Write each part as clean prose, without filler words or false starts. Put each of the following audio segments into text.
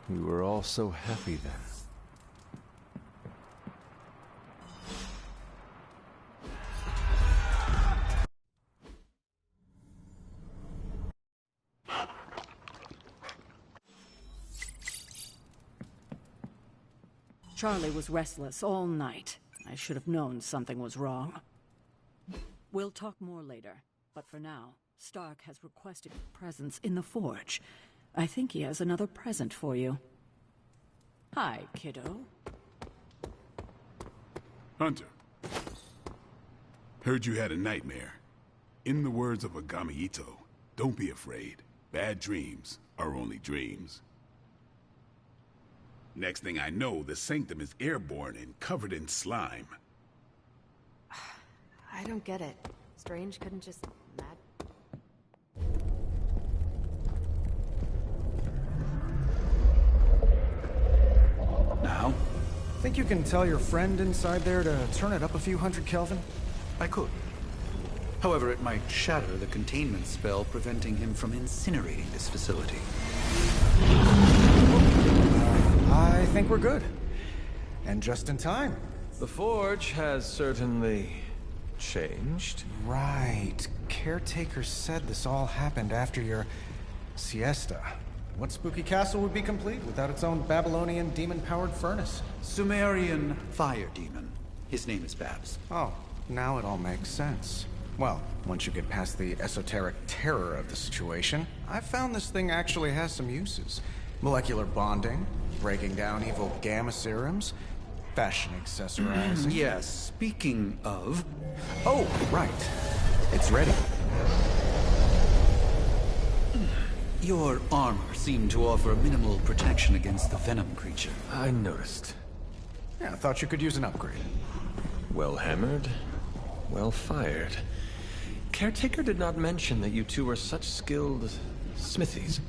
We were all so happy then. Charlie was restless all night. I should have known something was wrong. We'll talk more later, but for now, Stark has requested your presence in the forge. I think he has another present for you. Hi, kiddo. Hunter. Heard you had a nightmare. In the words of Agami Ito, don't be afraid. Bad dreams are only dreams. Next thing I know, the sanctum is airborne and covered in slime. I don't get it. Strange couldn't just mad... Now? Think you can tell your friend inside there to turn it up a few hundred Kelvin? I could. However, it might shatter the containment spell preventing him from incinerating this facility. I think we're good. And just in time. The forge has certainly changed. Right. Caretaker said this all happened after your siesta. What spooky castle would be complete without its own Babylonian demon-powered furnace? Sumerian fire demon. His name is Babs. Oh, now it all makes sense. Well, once you get past the esoteric terror of the situation, I've found this thing actually has some uses. Molecular bonding, breaking down evil gamma serums, fashion accessorizing. Yes, speaking of... Oh, right. It's ready. Your armor seemed to offer minimal protection against the venom creature. I noticed. Yeah, I thought you could use an upgrade. Well hammered, well fired. Caretaker did not mention that you two were such skilled smithies.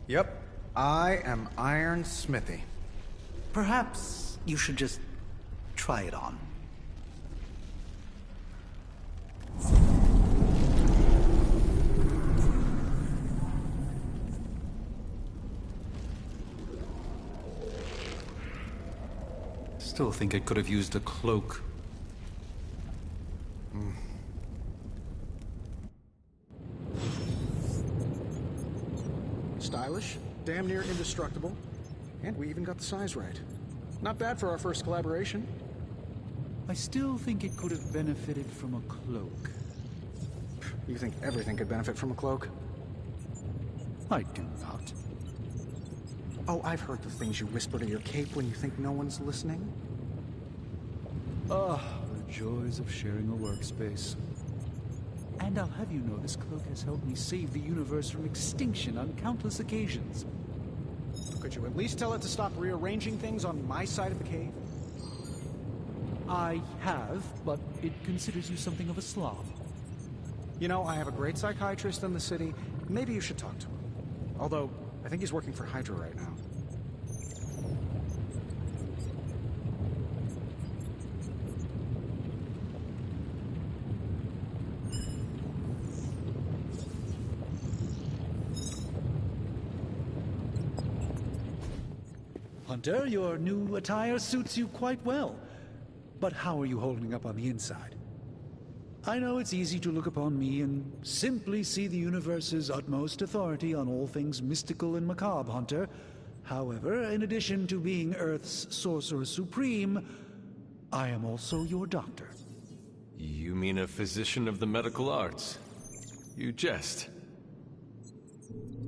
Yep, I am Iron Smithy. Perhaps you should just try it on. Still think I could have used a cloak. Stylish, damn near indestructible, and we even got the size right. Not bad for our first collaboration. I still think it could have benefited from a cloak. You think everything could benefit from a cloak? I do not. Oh, I've heard the things you whisper to your cape when you think no one's listening. Ah, the joys of sharing a workspace. And I'll have you know this cloak has helped me save the universe from extinction on countless occasions. Could you at least tell it to stop rearranging things on my side of the cave? I have, but it considers you something of a slob. You know, I have a great psychiatrist in the city. Maybe you should talk to him. Although, I think he's working for Hydra right now. Hunter, your new attire suits you quite well. But how are you holding up on the inside? I know it's easy to look upon me and simply see the universe's utmost authority on all things mystical and macabre, Hunter. However, in addition to being Earth's Sorcerer Supreme, I am also your doctor. You mean a physician of the medical arts? You jest.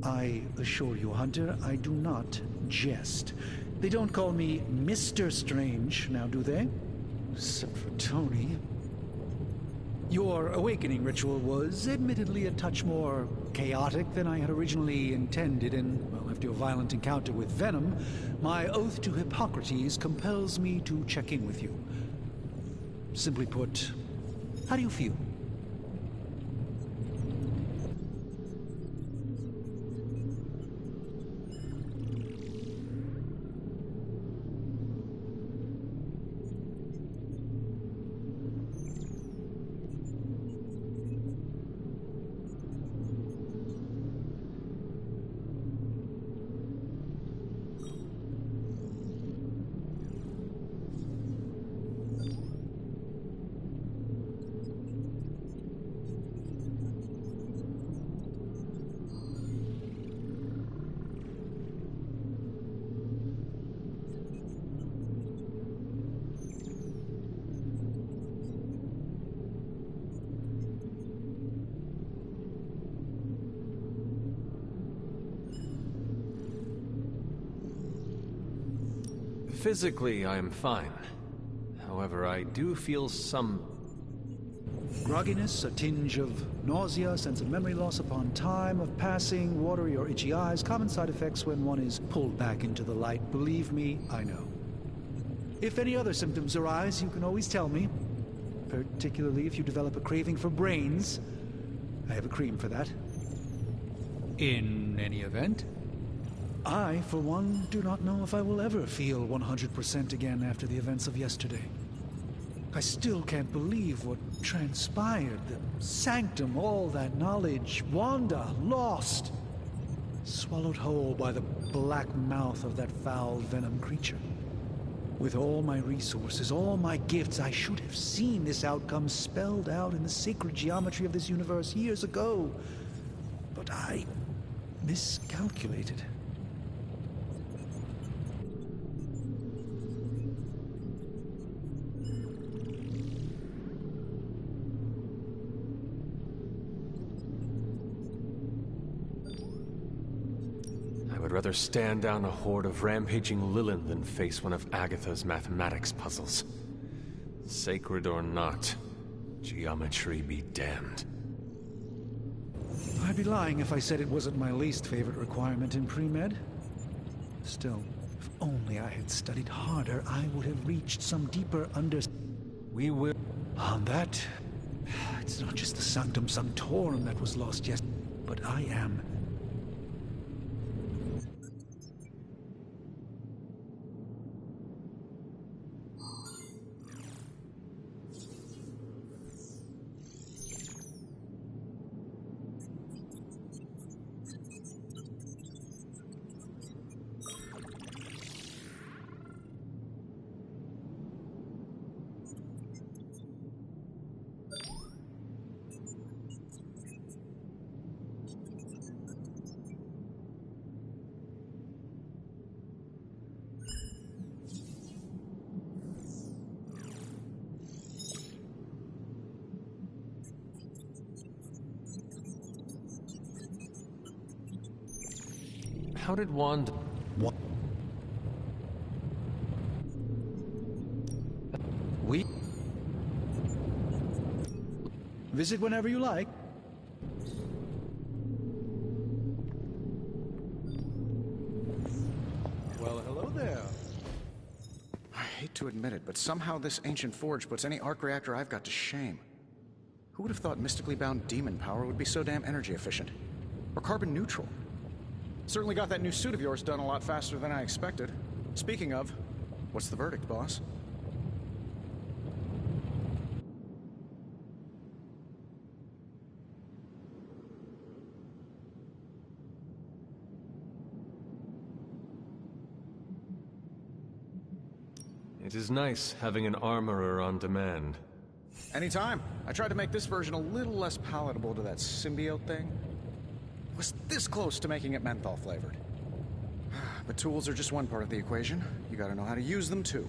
I assure you, Hunter, I do not jest. They don't call me Mr. Strange, now do they? Except for Tony. Your awakening ritual was admittedly a touch more chaotic than I had originally intended, and, well, after your violent encounter with Venom, my oath to Hippocrates compels me to check in with you. Simply put, how do you feel? Physically, I am fine. However, I do feel some... Grogginess, a tinge of nausea, sense of memory loss upon time of passing, watery or itchy eyes, common side effects when one is pulled back into the light. Believe me, I know. If any other symptoms arise, you can always tell me. Particularly if you develop a craving for brains. I have a cream for that. In any event, I, for one, do not know if I will ever feel 100% again after the events of yesterday. I still can't believe what transpired. The sanctum, all that knowledge. Wanda, lost. Swallowed whole by the black mouth of that foul venom creature. With all my resources, all my gifts, I should have seen this outcome spelled out in the sacred geometry of this universe years ago. But I miscalculated. I would rather stand down a horde of rampaging Lilin than face one of Agatha's mathematics puzzles. Sacred or not, geometry be damned. I'd be lying if I said it wasn't my least favorite requirement in pre-med. Still, if only I had studied harder, I would have reached some deeper We will... On that, it's not just the Sanctum Sanctorum that was lost yesterday, but I am. How did Wanda... What? We... Visit whenever you like. well, hello there. I hate to admit it, but somehow this ancient forge puts any arc reactor I've got to shame. Who would have thought mystically bound demon power would be so damn energy efficient? Or carbon neutral? Certainly got that new suit of yours done a lot faster than I expected. Speaking of, what's the verdict, boss? It is nice having an armorer on demand. Anytime. I tried to make this version a little less palatable to that symbiote thing. Was this close to making it menthol flavored. But tools are just one part of the equation. You gotta know how to use them too.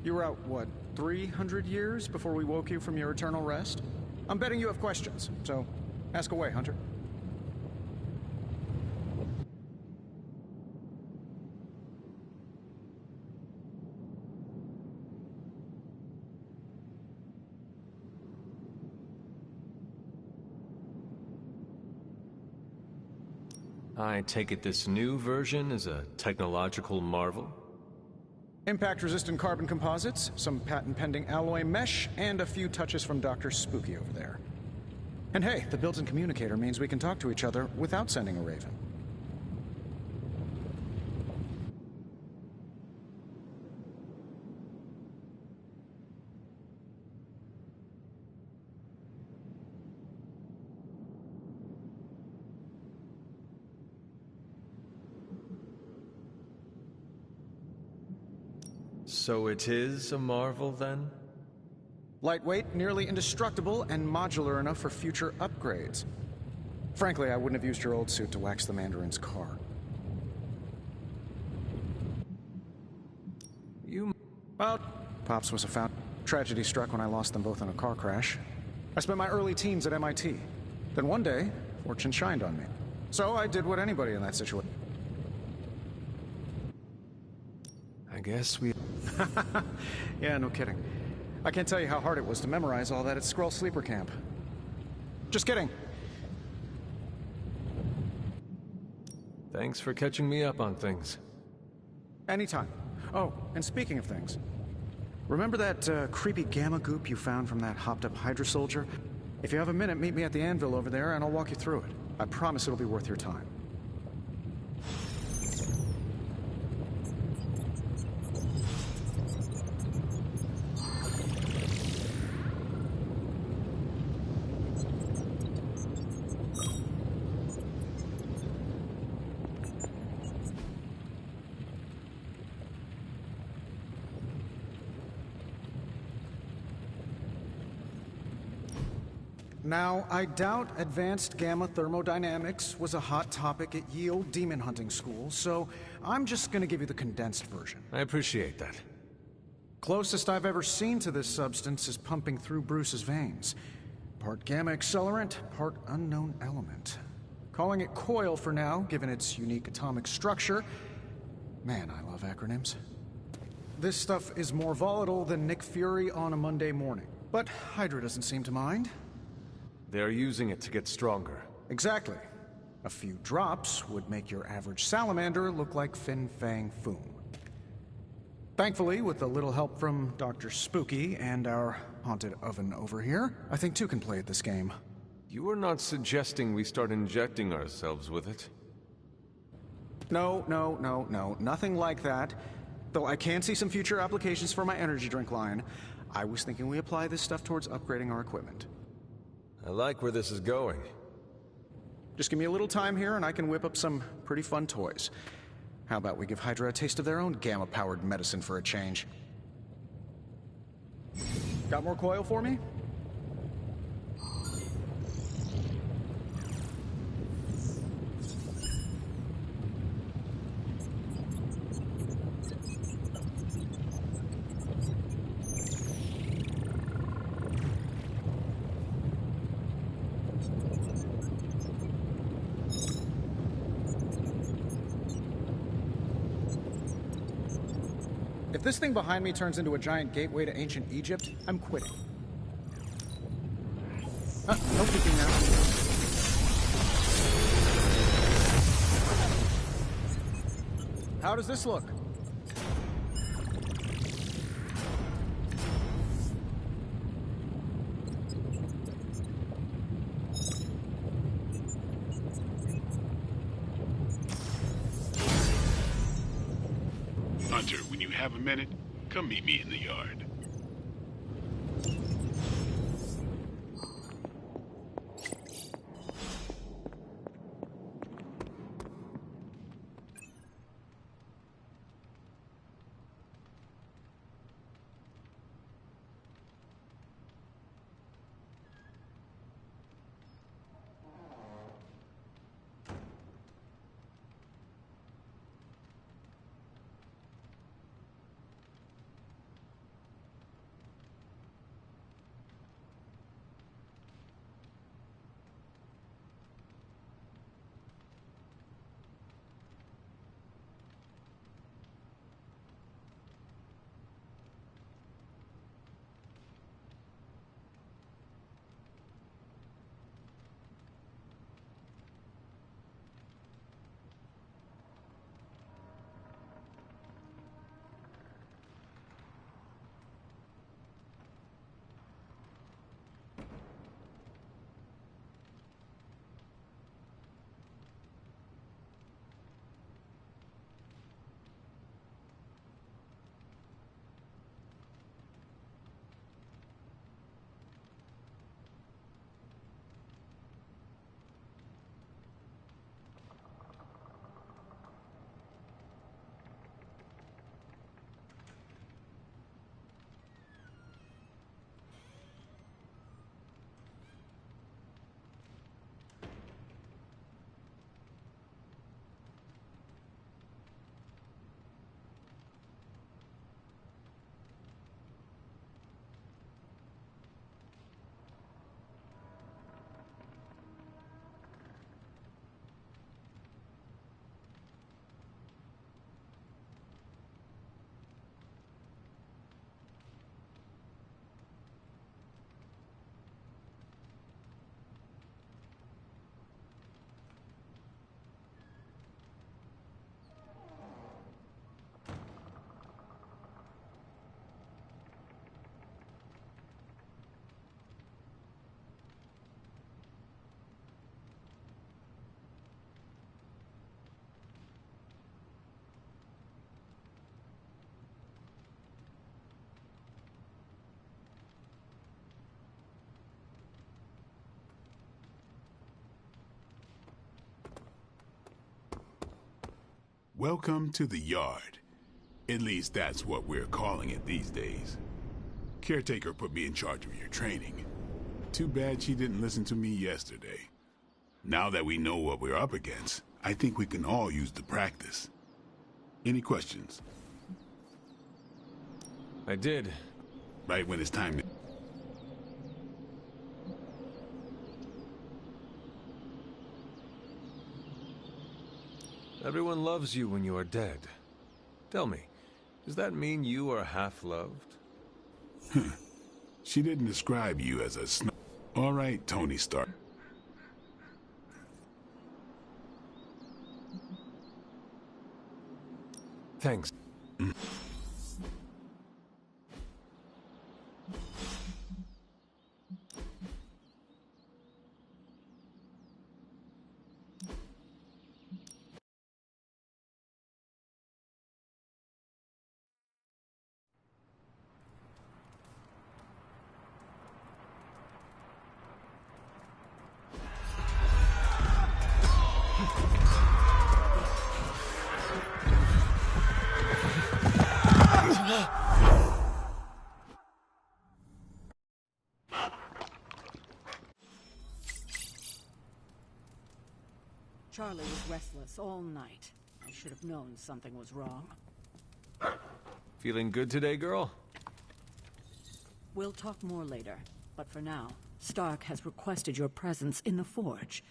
You were out, what, 300 years before we woke you from your eternal rest? I'm betting you have questions, so ask away, Hunter. I take it this new version is a technological marvel? Impact-resistant carbon composites, some patent-pending alloy mesh, and a few touches from Dr. Spooky over there. And hey, the built-in communicator means we can talk to each other without sending a raven. So it is a marvel, then? Lightweight, nearly indestructible, and modular enough for future upgrades. Frankly, I wouldn't have used your old suit to wax the Mandarin's car. Well, Pops was a found. Tragedy struck when I lost them both in a car crash. I spent my early teens at MIT. Then one day, fortune shined on me. So I did what anybody in that situation... I guess we... Yeah, no kidding. I can't tell you how hard it was to memorize all that at Skrull Sleeper Camp. Just kidding. Thanks for catching me up on things. Anytime. Oh, and speaking of things, remember that creepy gamma goop you found from that hopped-up Hydra soldier? If you have a minute, meet me at the anvil over there, and I'll walk you through it. I promise it'll be worth your time. Now, I doubt advanced gamma thermodynamics was a hot topic at Ye Olde Demon Hunting School, so I'm just gonna give you the condensed version. I appreciate that. Closest I've ever seen to this substance is pumping through Bruce's veins. Part gamma accelerant, part unknown element. Calling it coil for now, given its unique atomic structure. Man, I love acronyms. This stuff is more volatile than Nick Fury on a Monday morning. But Hydra doesn't seem to mind. They're using it to get stronger. Exactly. A few drops would make your average salamander look like Fin Fang Foom. Thankfully, with a little help from Dr. Spooky and our haunted oven over here, I think two can play at this game. You are not suggesting we start injecting ourselves with it? No, nothing like that. Though I can see some future applications for my energy drink line. I was thinking we apply this stuff towards upgrading our equipment. I like where this is going. Just give me a little time here and I can whip up some pretty fun toys. How about we give Hydra a taste of their own gamma-powered medicine for a change? Got more coil for me? If this thing behind me turns into a giant gateway to ancient Egypt, I'm quitting. No peeking now. How does this look? Hunter, when you have a minute, come meet me in the yard. Welcome to the yard. At least that's what we're calling it these days. Caretaker put me in charge of your training. Too bad she didn't listen to me yesterday. Now that we know what we're up against, I think we can all use the practice. Any questions? I did. Right when it's time to... Everyone loves you when you are dead. Tell me, does that mean you are half-loved? She didn't describe you as a All right, Tony Stark. Thanks. Charlie was restless all night. I should have known something was wrong. Feeling good today, girl? We'll talk more later, but for now, Stark has requested your presence in the forge.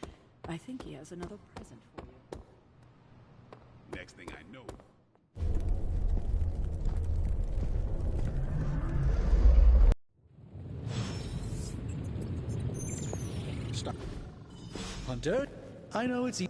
I think he has another present for you. Next thing I know... Stop. Hunter, I know it's you.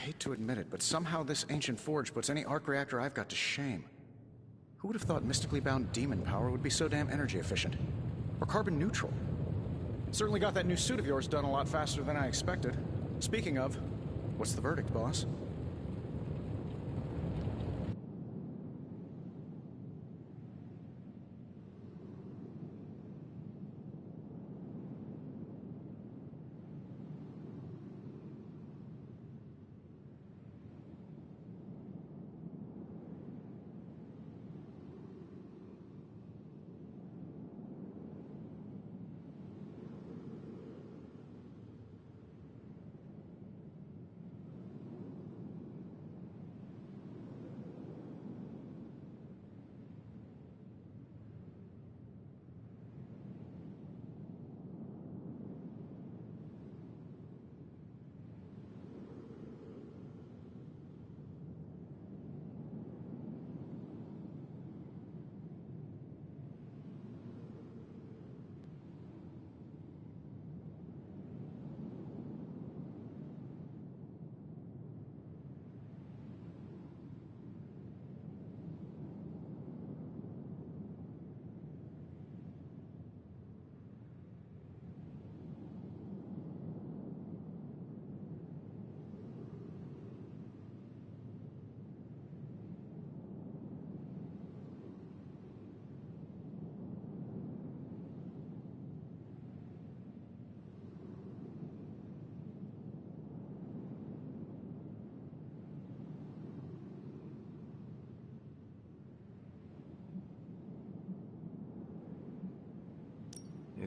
hate to admit it, but somehow this ancient forge puts any arc reactor I've got to shame. Who would have thought mystically bound demon power would be so damn energy efficient? Or carbon neutral? Certainly got that new suit of yours done a lot faster than I expected. Speaking of, what's the verdict, boss?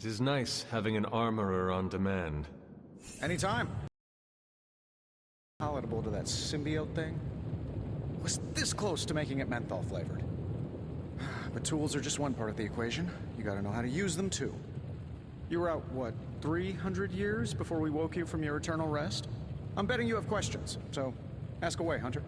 It is nice having an armorer on demand. Anytime. Palatable to that symbiote thing? Was this close to making it menthol flavored. But tools are just one part of the equation. You gotta know how to use them too. You were out, what, 300 years before we woke you from your eternal rest? I'm betting you have questions, so ask away, Hunter.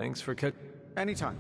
Thanks for Anytime.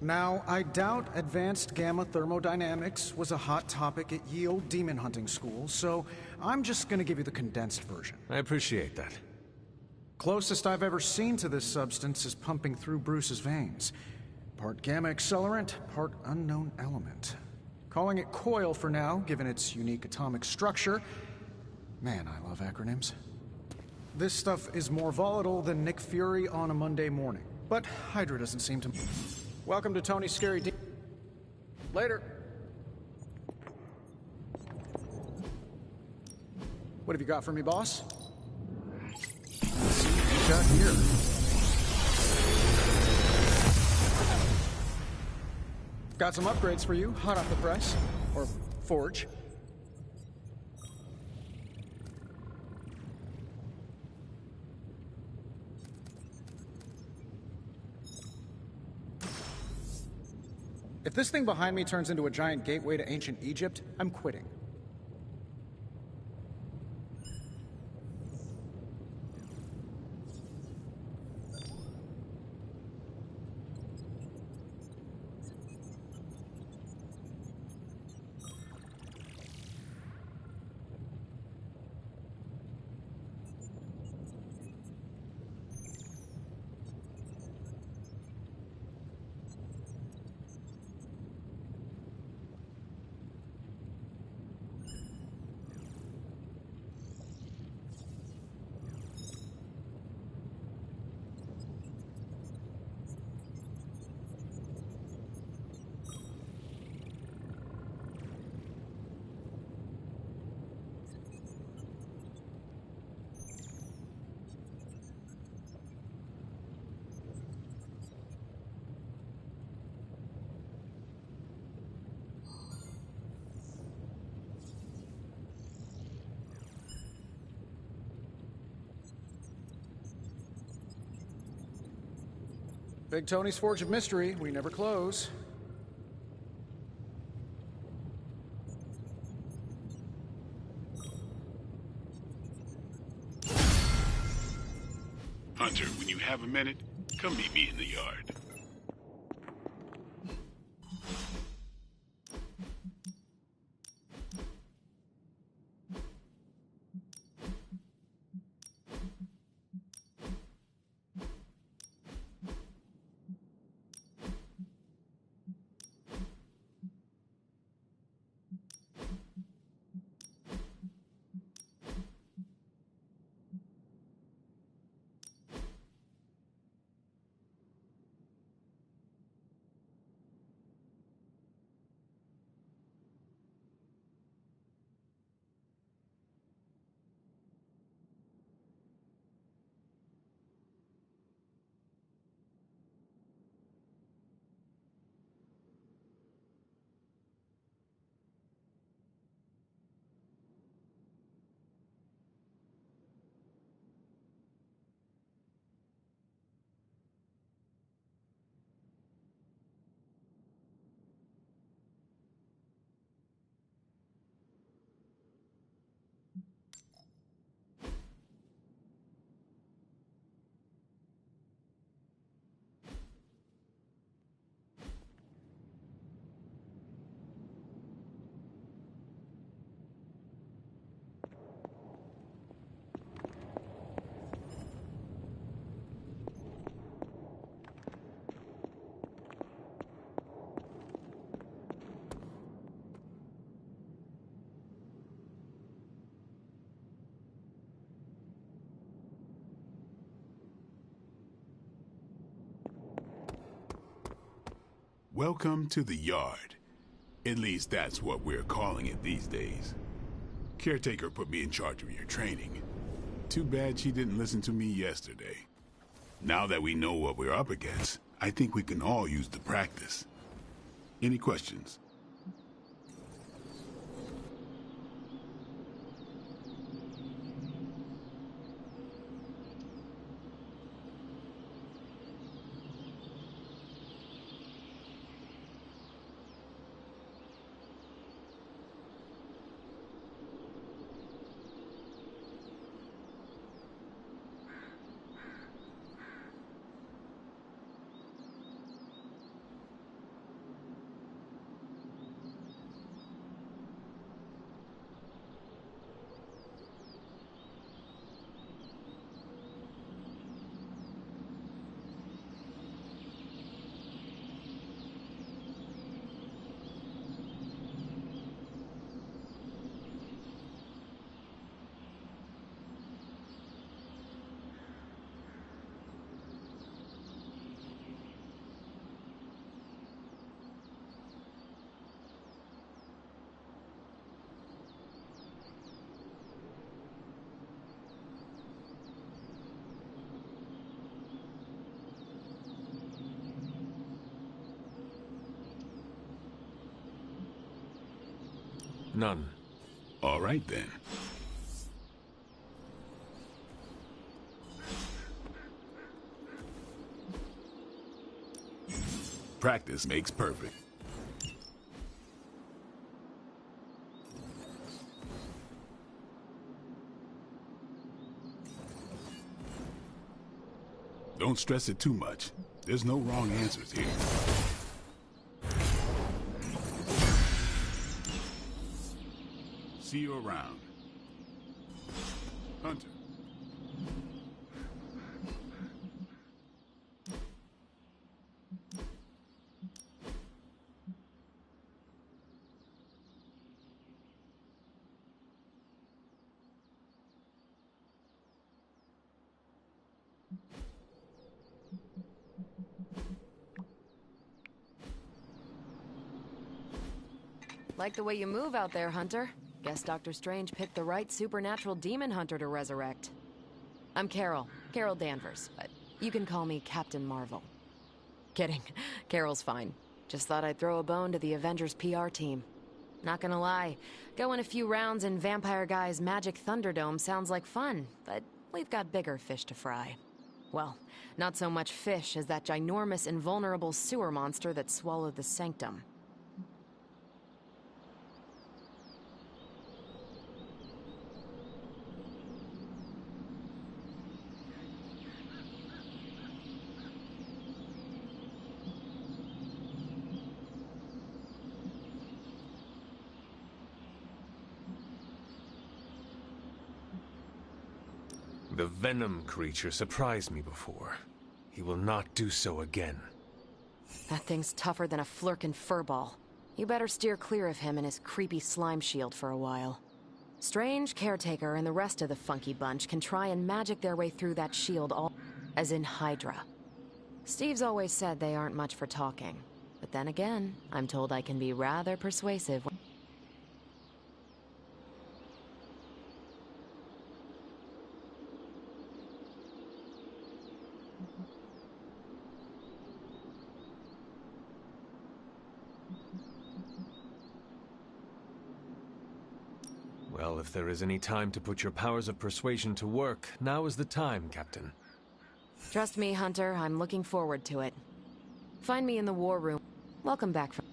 Now, I doubt advanced gamma thermodynamics was a hot topic at ye old demon hunting school, so I'm just gonna give you the condensed version. I appreciate that. Closest I've ever seen to this substance is pumping through Bruce's veins. Part gamma accelerant, part unknown element. Calling it coil for now, given its unique atomic structure. Man, I love acronyms. This stuff is more volatile than Nick Fury on a Monday morning, but Hydra doesn't seem to... Welcome to Tony's Scary Later. What have you got for me, boss? Let's see what you got here. Got some upgrades for you, hot off the press. Or forge. If this thing behind me turns into a giant gateway to ancient Egypt, I'm quitting. Big Tony's Forge of Mystery. We never close. Hunter, when you have a minute, come meet me in the yard. Welcome to the yard. At least that's what we're calling it these days. Caretaker put me in charge of your training. Too bad she didn't listen to me yesterday. Now that we know what we're up against, I think we can all use the practice. Any questions? none. All right, then. Practice makes perfect. Don't stress it too much. There's no wrong answers here. See you around. Hunter. Like the way you move out there, Hunter. Guess Dr. Strange picked the right supernatural demon hunter to resurrect. I'm Carol Danvers, but you can call me Captain Marvel. Kidding, Carol's fine. Just thought I'd throw a bone to the Avengers PR team. Not gonna lie, going a few rounds in Vampire Guy's Magic Thunderdome sounds like fun, but we've got bigger fish to fry. Well, not so much fish as that ginormous invulnerable sewer monster that swallowed the Sanctum. The Venom creature surprised me before. He will not do so again. That thing's tougher than a Flurkin furball. You better steer clear of him and his creepy slime shield for a while. Strange, Caretaker, and the rest of the funky bunch can try and magic their way through that shield all as in Hydra. Steve's always said they aren't much for talking. But then again, I'm told I can be rather persuasive. Well, if there is any time to put your powers of persuasion to work, now is the time, Captain. Trust me, Hunter, I'm looking forward to it. Find me in the war room. Welcome back from...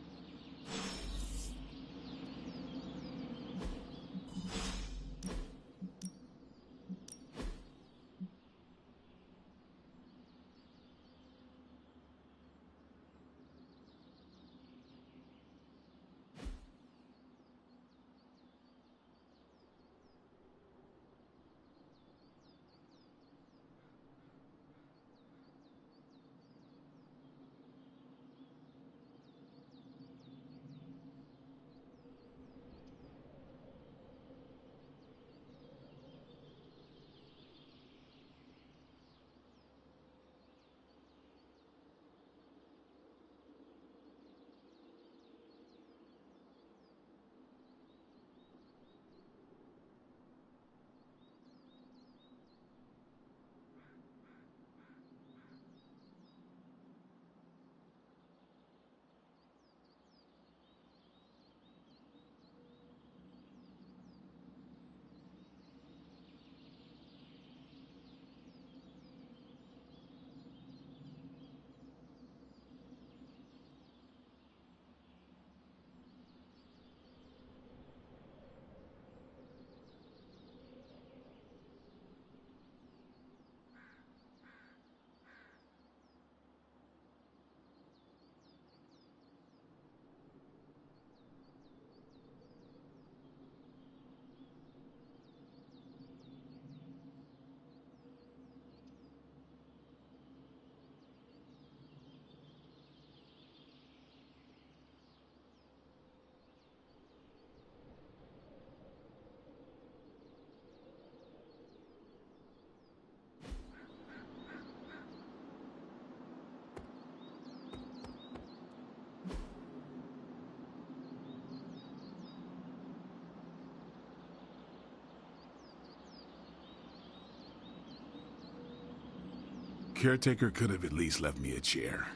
Caretaker could have at least left me a chair.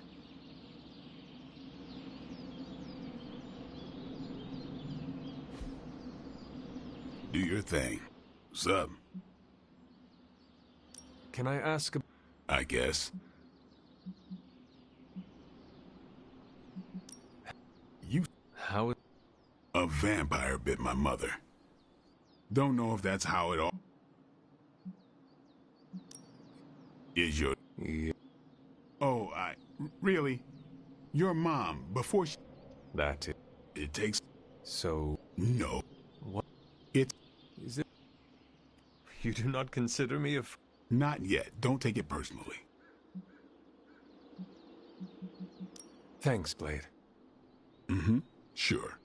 Do your thing. Sup? Can I ask? I guess. You... How? A vampire bit my mother. Don't know if that's how it all... Is your... Yeah. Oh, really? Your mom, before she... That it. It takes... So... No. What? It... Is it? You do not consider me a... Not yet. Don't take it personally. Thanks, Blade. Mm-hmm. Sure.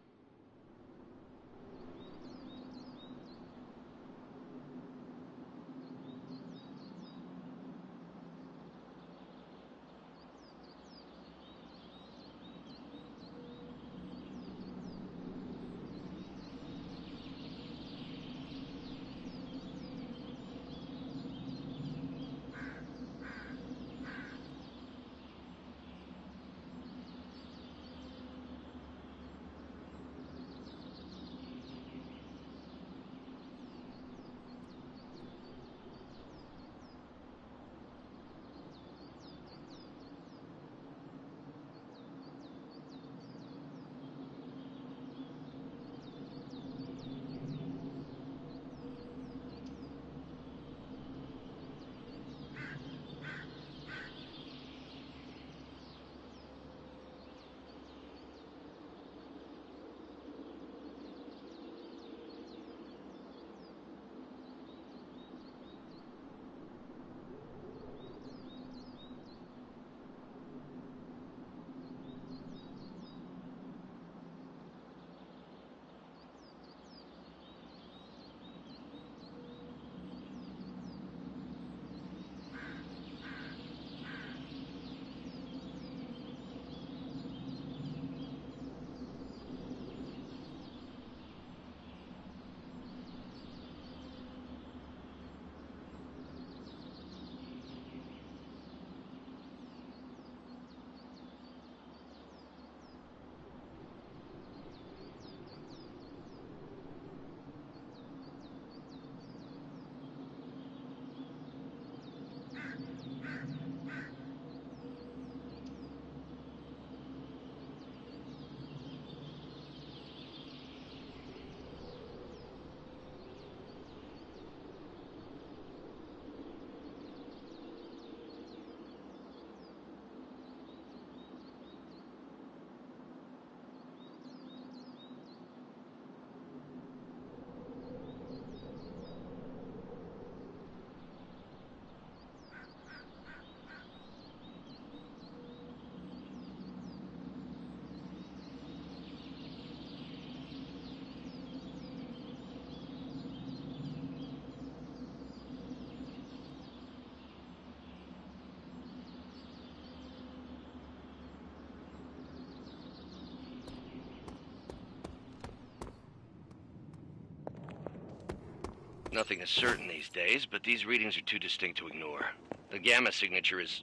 Nothing is certain these days, but these readings are too distinct to ignore. The gamma signature is...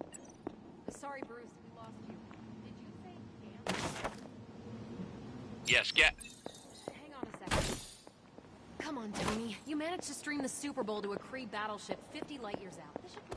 Sorry, Bruce, we lost you. Did you say gamma? Yes, Hang on a second. Come on, Tony. You managed to stream the Super Bowl to a Kree battleship 50 light years out. This should be...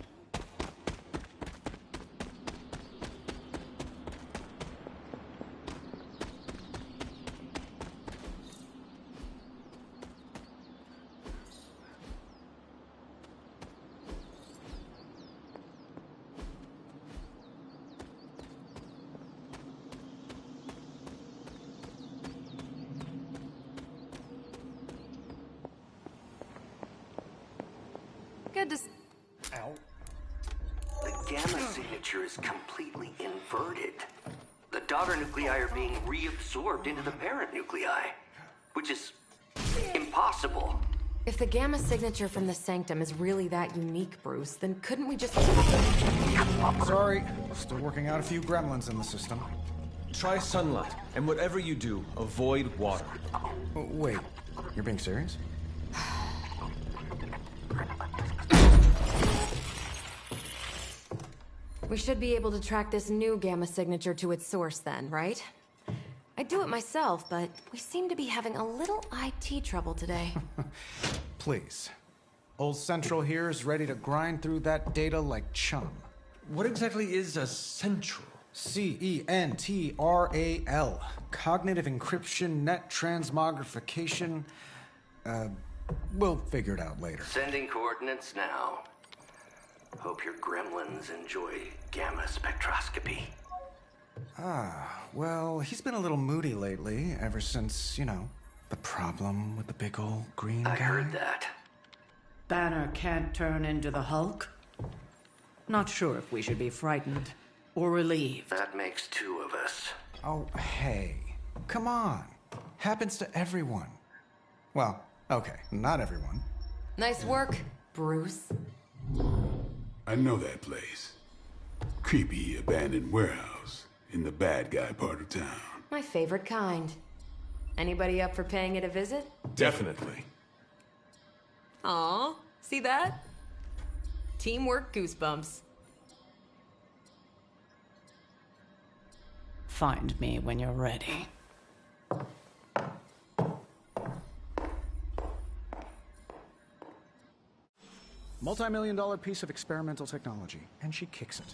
Good to... Ow. The gamma signature is completely inverted. The daughter nuclei are being reabsorbed into the parent nuclei, which is impossible. If the gamma signature from the Sanctum is really that unique, Bruce, then couldn't we just... Sorry, still working out a few gremlins in the system. Try sunlight, and whatever you do, avoid water. Oh, wait, you're being serious? We should be able to track this new gamma signature to its source then, right? I do it myself, but we seem to be having a little IT trouble today. Please. Old Central here is ready to grind through that data like chum. What exactly is a central? CENTRAL. Cognitive encryption, net transmogrification. We'll figure it out later. Sending coordinates now. Hope your gremlins enjoy gamma spectroscopy. Well, he's been a little moody lately, ever since, the problem with the big old green guy. I heard that. Banner can't turn into the Hulk? Not sure if we should be frightened or relieved. That makes two of us. Oh, hey. Come on. Happens to everyone. Well, okay, not everyone. Nice work, Bruce. I know that place. Creepy abandoned warehouse in the bad guy part of town. My favorite kind. Anybody up for paying it a visit? Definitely. Aw, see that? Teamwork goosebumps. Find me when you're ready. Multi-million-dollar piece of experimental technology, and she kicks it.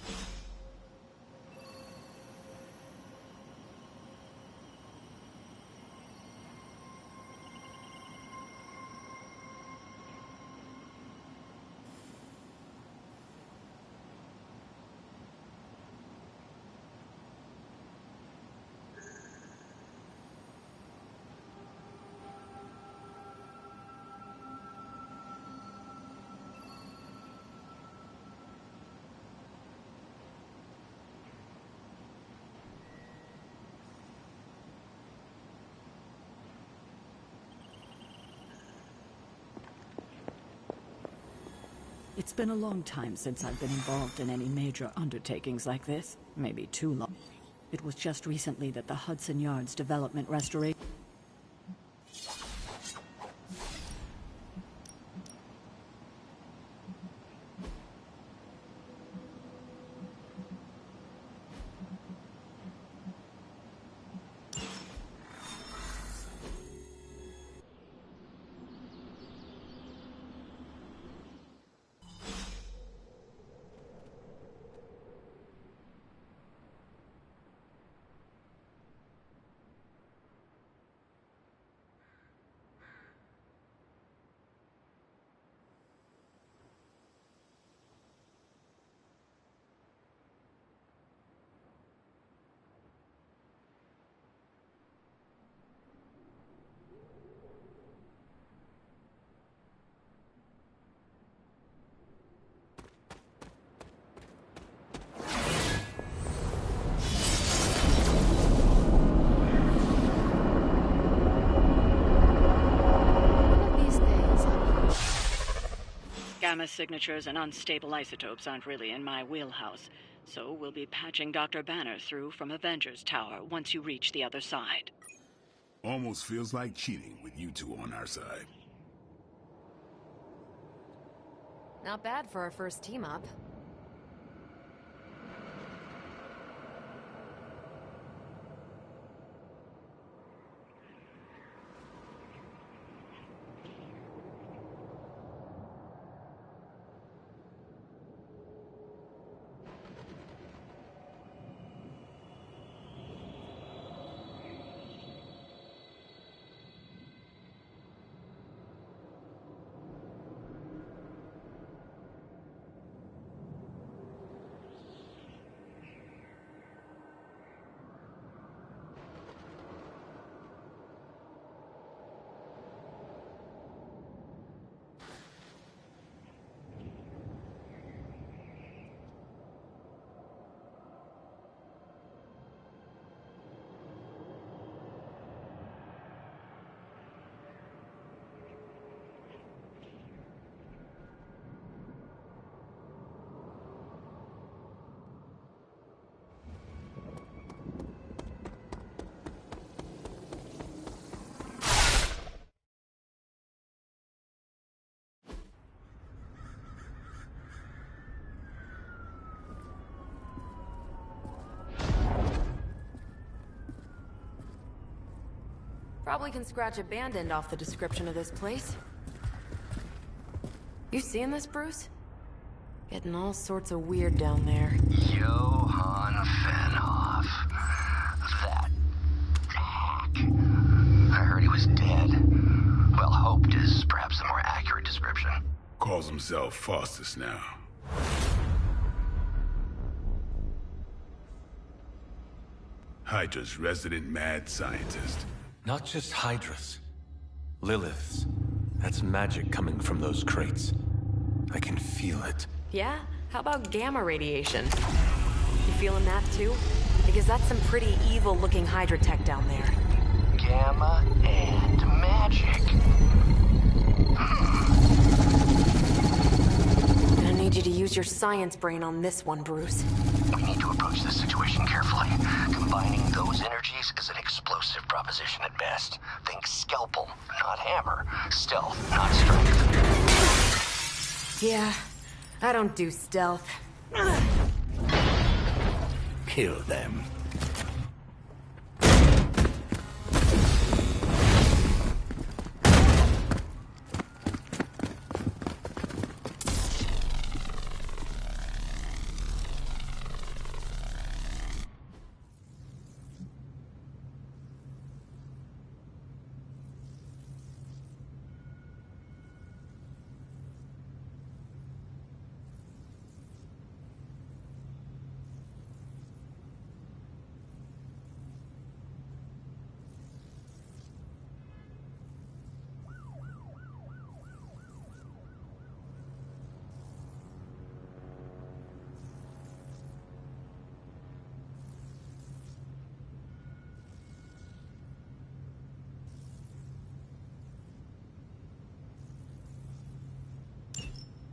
It's been a long time since I've been involved in any major undertakings like this. Maybe too long. It was just recently that the Hudson Yards development restoration... Gamma signatures and unstable isotopes aren't really in my wheelhouse, so we'll be patching Dr. Banner through from Avengers Tower once you reach the other side. Almost feels like cheating with you two on our side. Not bad for our first team up. Probably can scratch abandoned off the description of this place. You seeing this, Bruce? Getting all sorts of weird down there. Johann Fenhoff. That hack. I heard he was dead. Well, hoped is perhaps the more accurate description. Calls himself Faustus now. Hydra's resident mad scientist. Not just Hydras. Liliths. That's magic coming from those crates. I can feel it. Yeah? How about gamma radiation? You feeling that too? Because that's some pretty evil-looking Hydra tech down there. Gamma and magic. Gonna need you to use your science brain on this one, Bruce. We need to approach this situation carefully. Combining those energies is an explosive proposition at best. Think scalpel, not hammer. Stealth, not strength. Yeah, I don't do stealth. Kill them.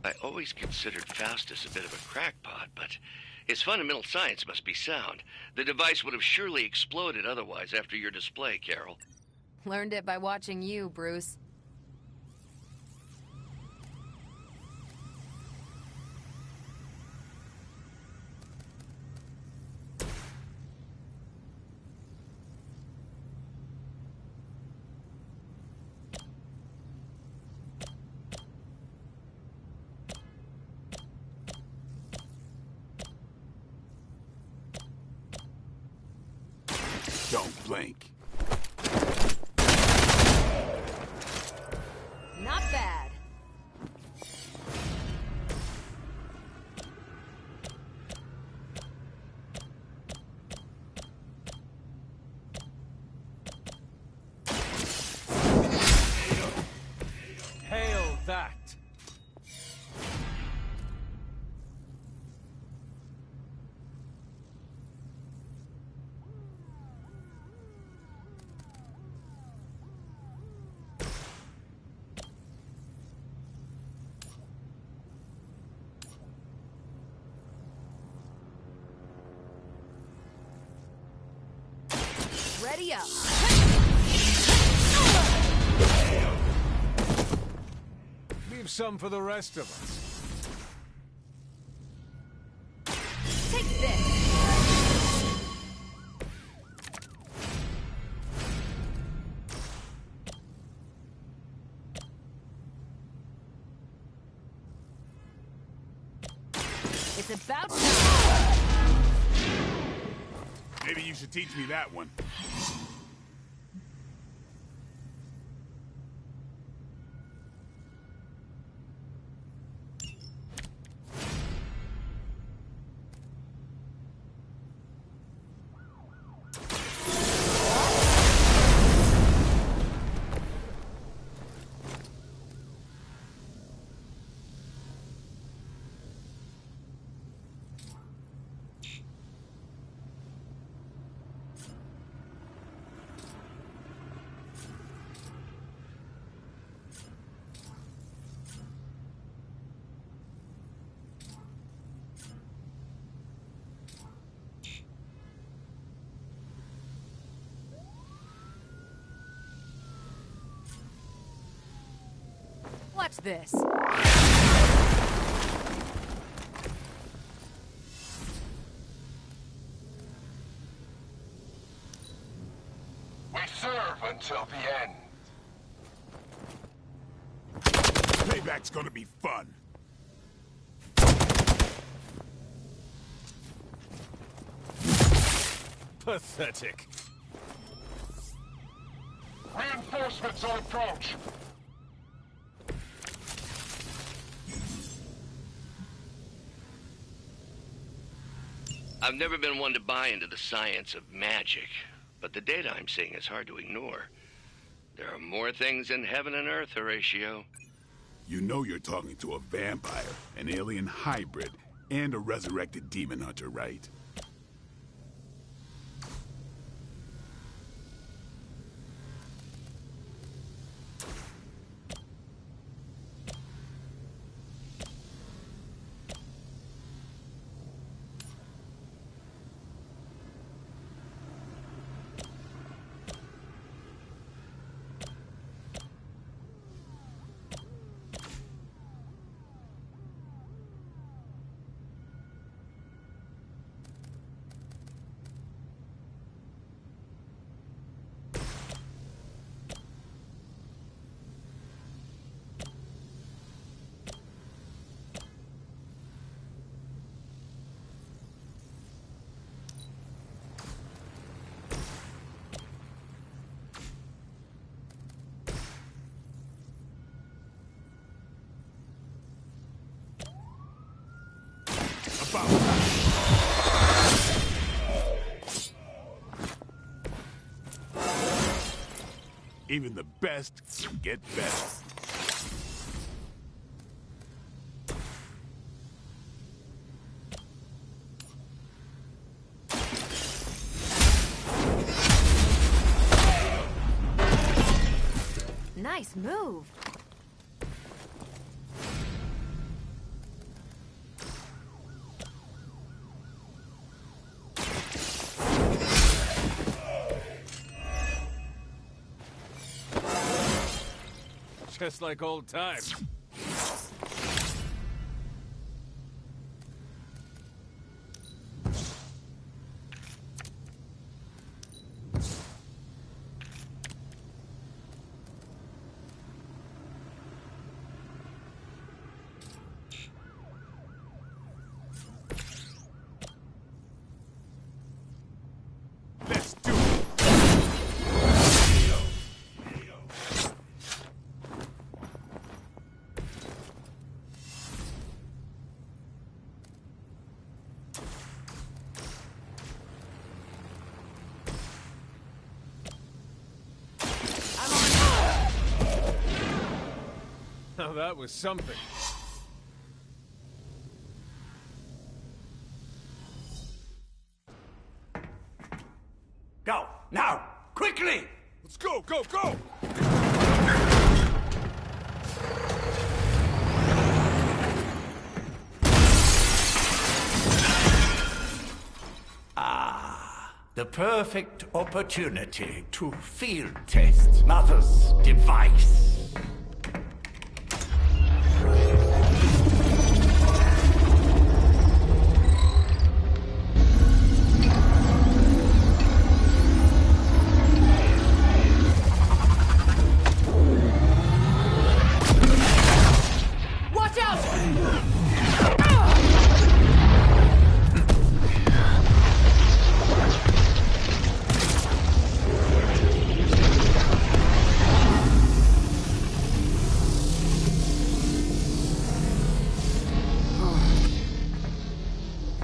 I always considered Faustus a bit of a crackpot, but his fundamental science must be sound. The device would have surely exploded otherwise after your display, Carol. Learned it by watching you, Bruce. Don't blink. Not bad. Hail that! Ready up. Leave some for the rest of us. Take this. It's about time. Maybe you should teach me that one. Watch this. We serve until the end. Payback's gonna be fun. Pathetic. Reinforcements on approach. I've never been one to buy into the science of magic, but the data I'm seeing is hard to ignore. There are more things in heaven and earth, Horatio. You know you're talking to a vampire, an alien hybrid, and a resurrected demon hunter, right? Even the best get better. Nice move. Just like old times. Let's do it! Now that was something. Go! Now! Quickly! Let's go, go, go! The perfect opportunity to field test Mother's device. Watch out!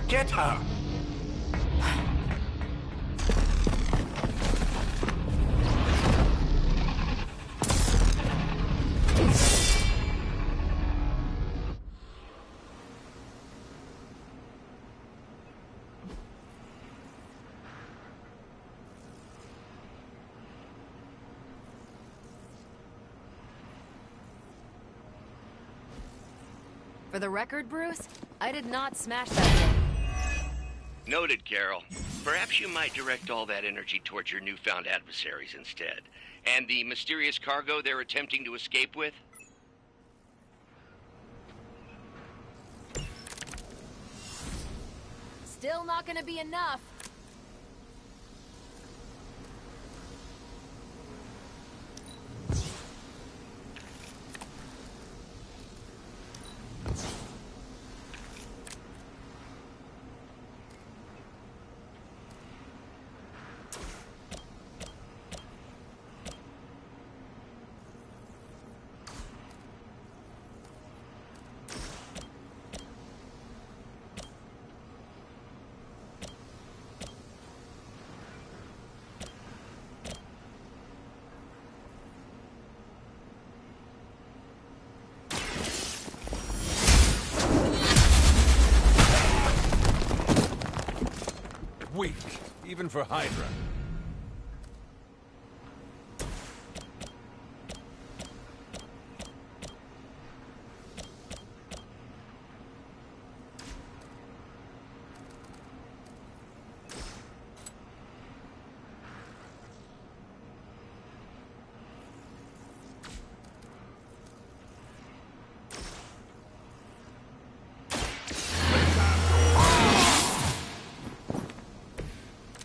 Get her! For the record, Bruce, I did not smash that thing. Noted, Carol. Perhaps you might direct all that energy towards your newfound adversaries instead. And the mysterious cargo they're attempting to escape with? Still not gonna be enough. weak, even for Hydra.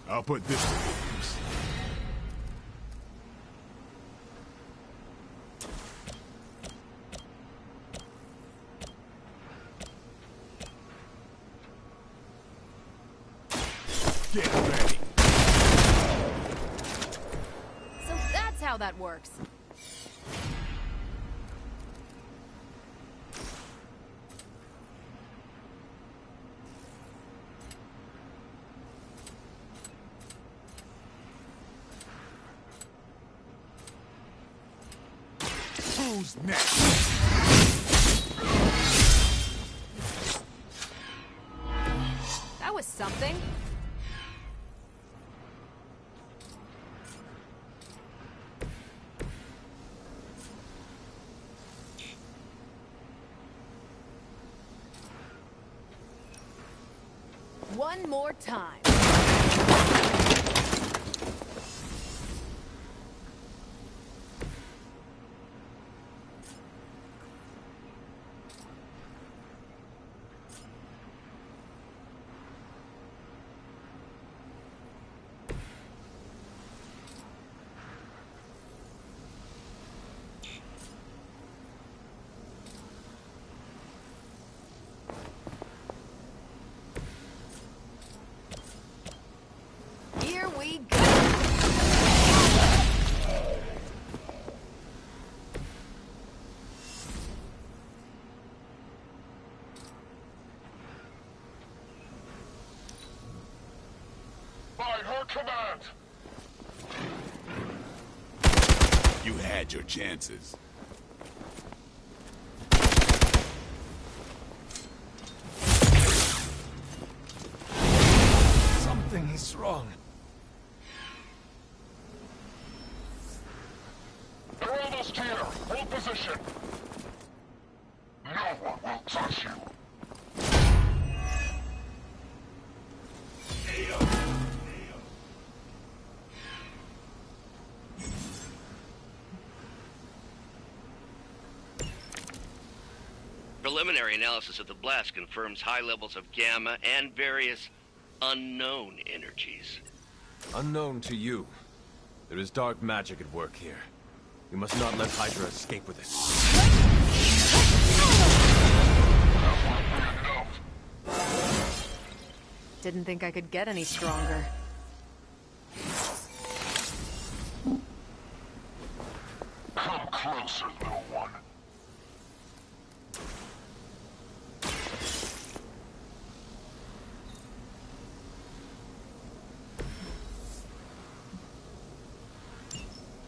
I'll put this to good use. Get ready. So that's how that works. Who's next? That was something. One more time. Here we go. By her command. You had your chances. Something is wrong. They're almost here. Hold position. No one will touch you. Preliminary analysis of the blast confirms high levels of gamma and various unknown energies. Unknown to you. There is dark magic at work here. We must not let Hydra escape with it. Didn't think I could get any stronger. Come closer, little one.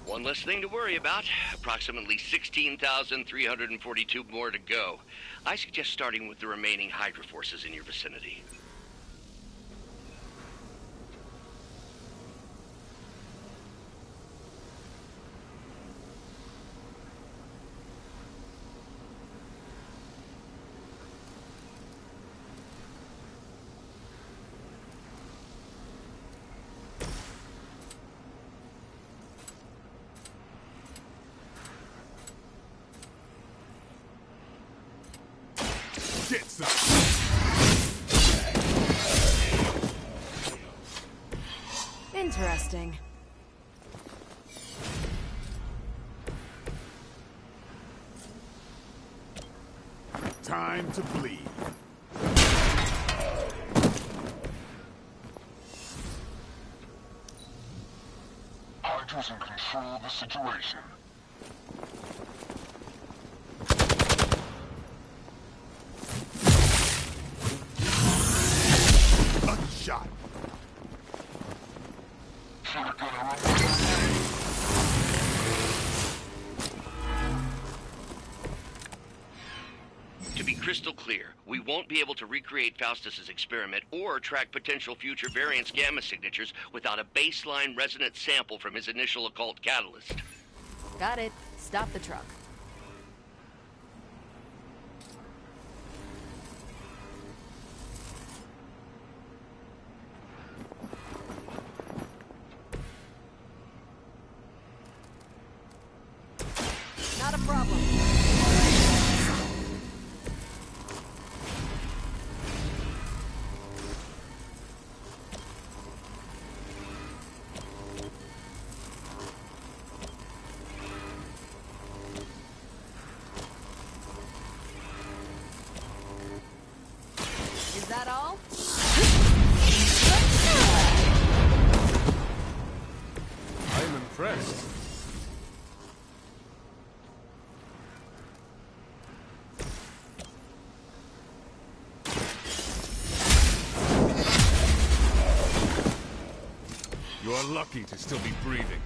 One less thing to worry about. Approximately 16,342 more to go. I suggest starting with the remaining Hydra forces in your vicinity. Get some. Interesting. Time to bleed. Hydra's in control of the situation. Shot. To be crystal clear. We won't be able to recreate Faustus's experiment or track potential future variance gamma signatures without a baseline resonant sample from his initial occult catalyst. Got it. Stop the truck. Not a problem. Is that all? I'm impressed. You're lucky to still be breathing.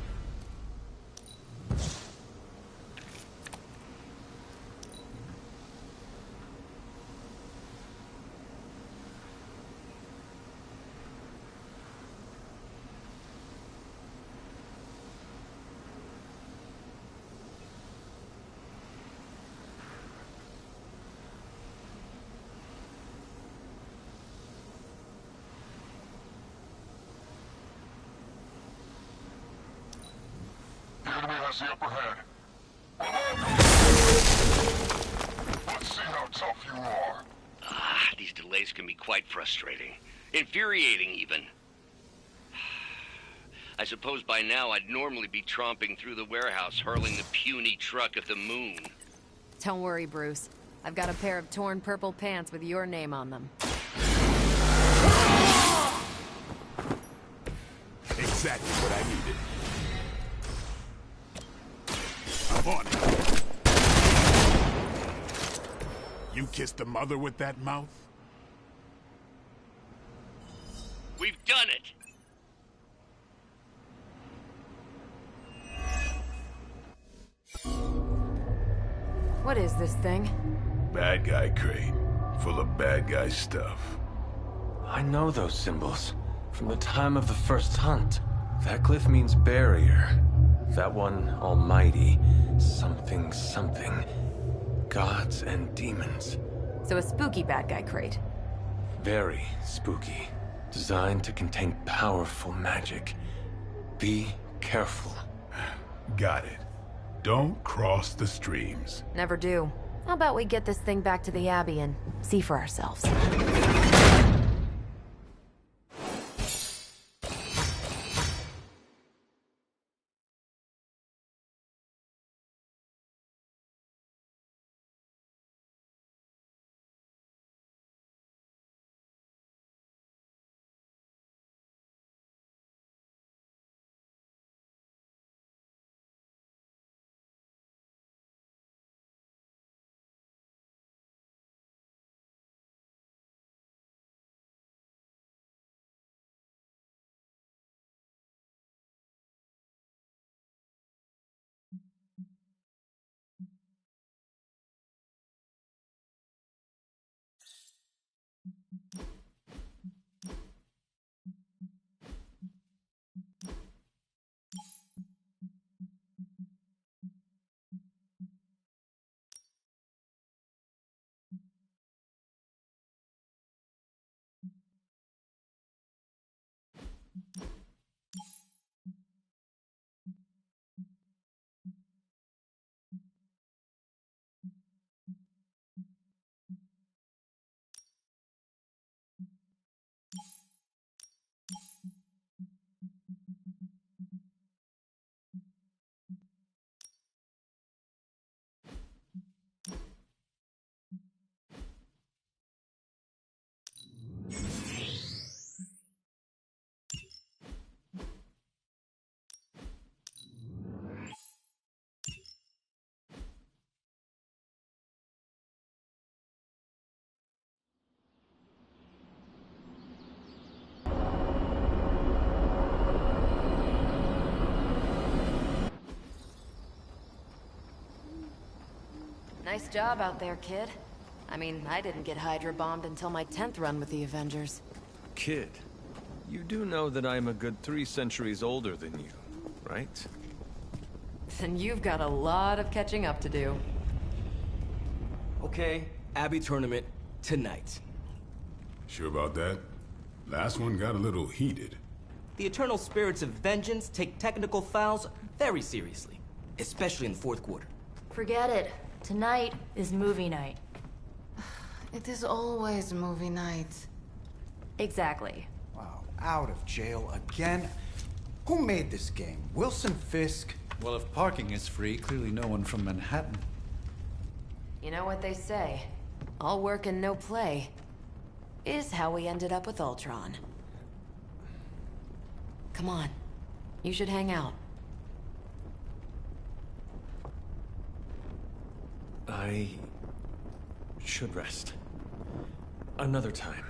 The enemy has the upper hand. Let's see how tough you are. These delays can be quite frustrating. Infuriating, even. I suppose by now I'd normally be tromping through the warehouse, hurling the puny truck at the moon. Don't worry, Bruce. I've got a pair of torn purple pants with your name on them. Exactly what I needed. I'm on it. You kissed the mother with that mouth? We've done it! What is this thing? Bad guy crate. Full of bad guy stuff. I know those symbols. From the time of the first hunt. That glyph means barrier. That one, almighty. Something, something. Gods and demons. So a spooky bad guy crate. Very spooky. Designed to contain powerful magic. Be careful. Got it. Don't cross the streams. Never do. How about we get this thing back to the Abbey and see for ourselves? Nice job out there, kid. I mean, I didn't get Hydra bombed until my 10th run with the Avengers. Kid, you do know that I'm a good 3 centuries older than you, right? Then you've got a lot of catching up to do. Okay, Abbey tournament tonight. Sure about that? Last one got a little heated. The eternal spirits of vengeance take technical fouls very seriously, especially in the fourth quarter. Forget it. Tonight is movie night. It is always movie night. Exactly. Wow, out of jail again? Who made this game? Wilson Fisk? Well, if parking is free, clearly no one from Manhattan. You know what they say? All work and no play is how we ended up with Ultron. Come on. You should hang out. I should rest. Another time.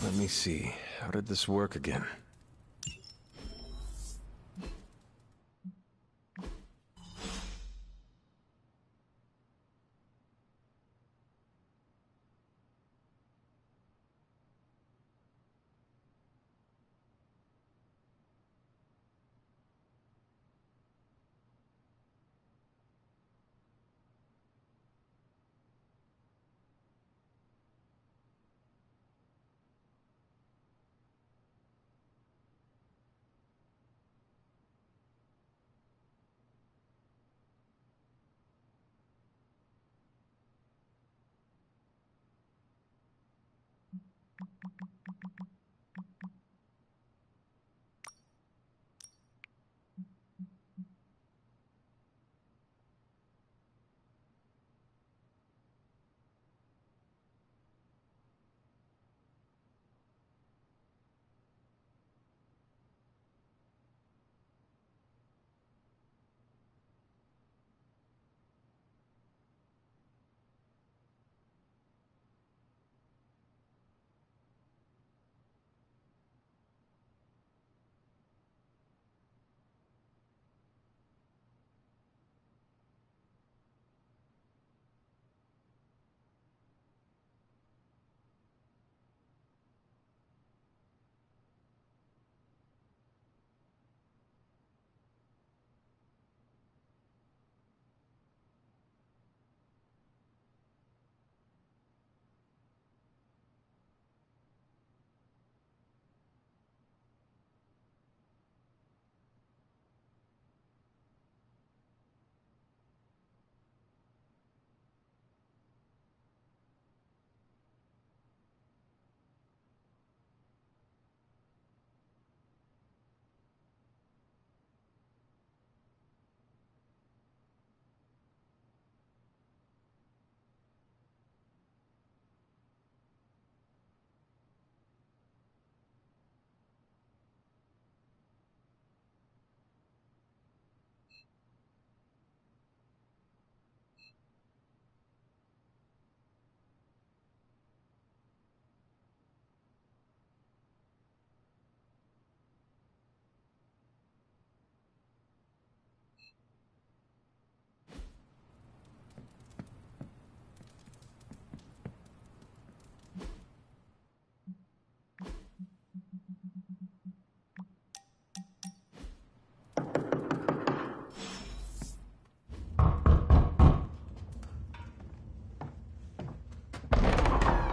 Let me see. How did this work again?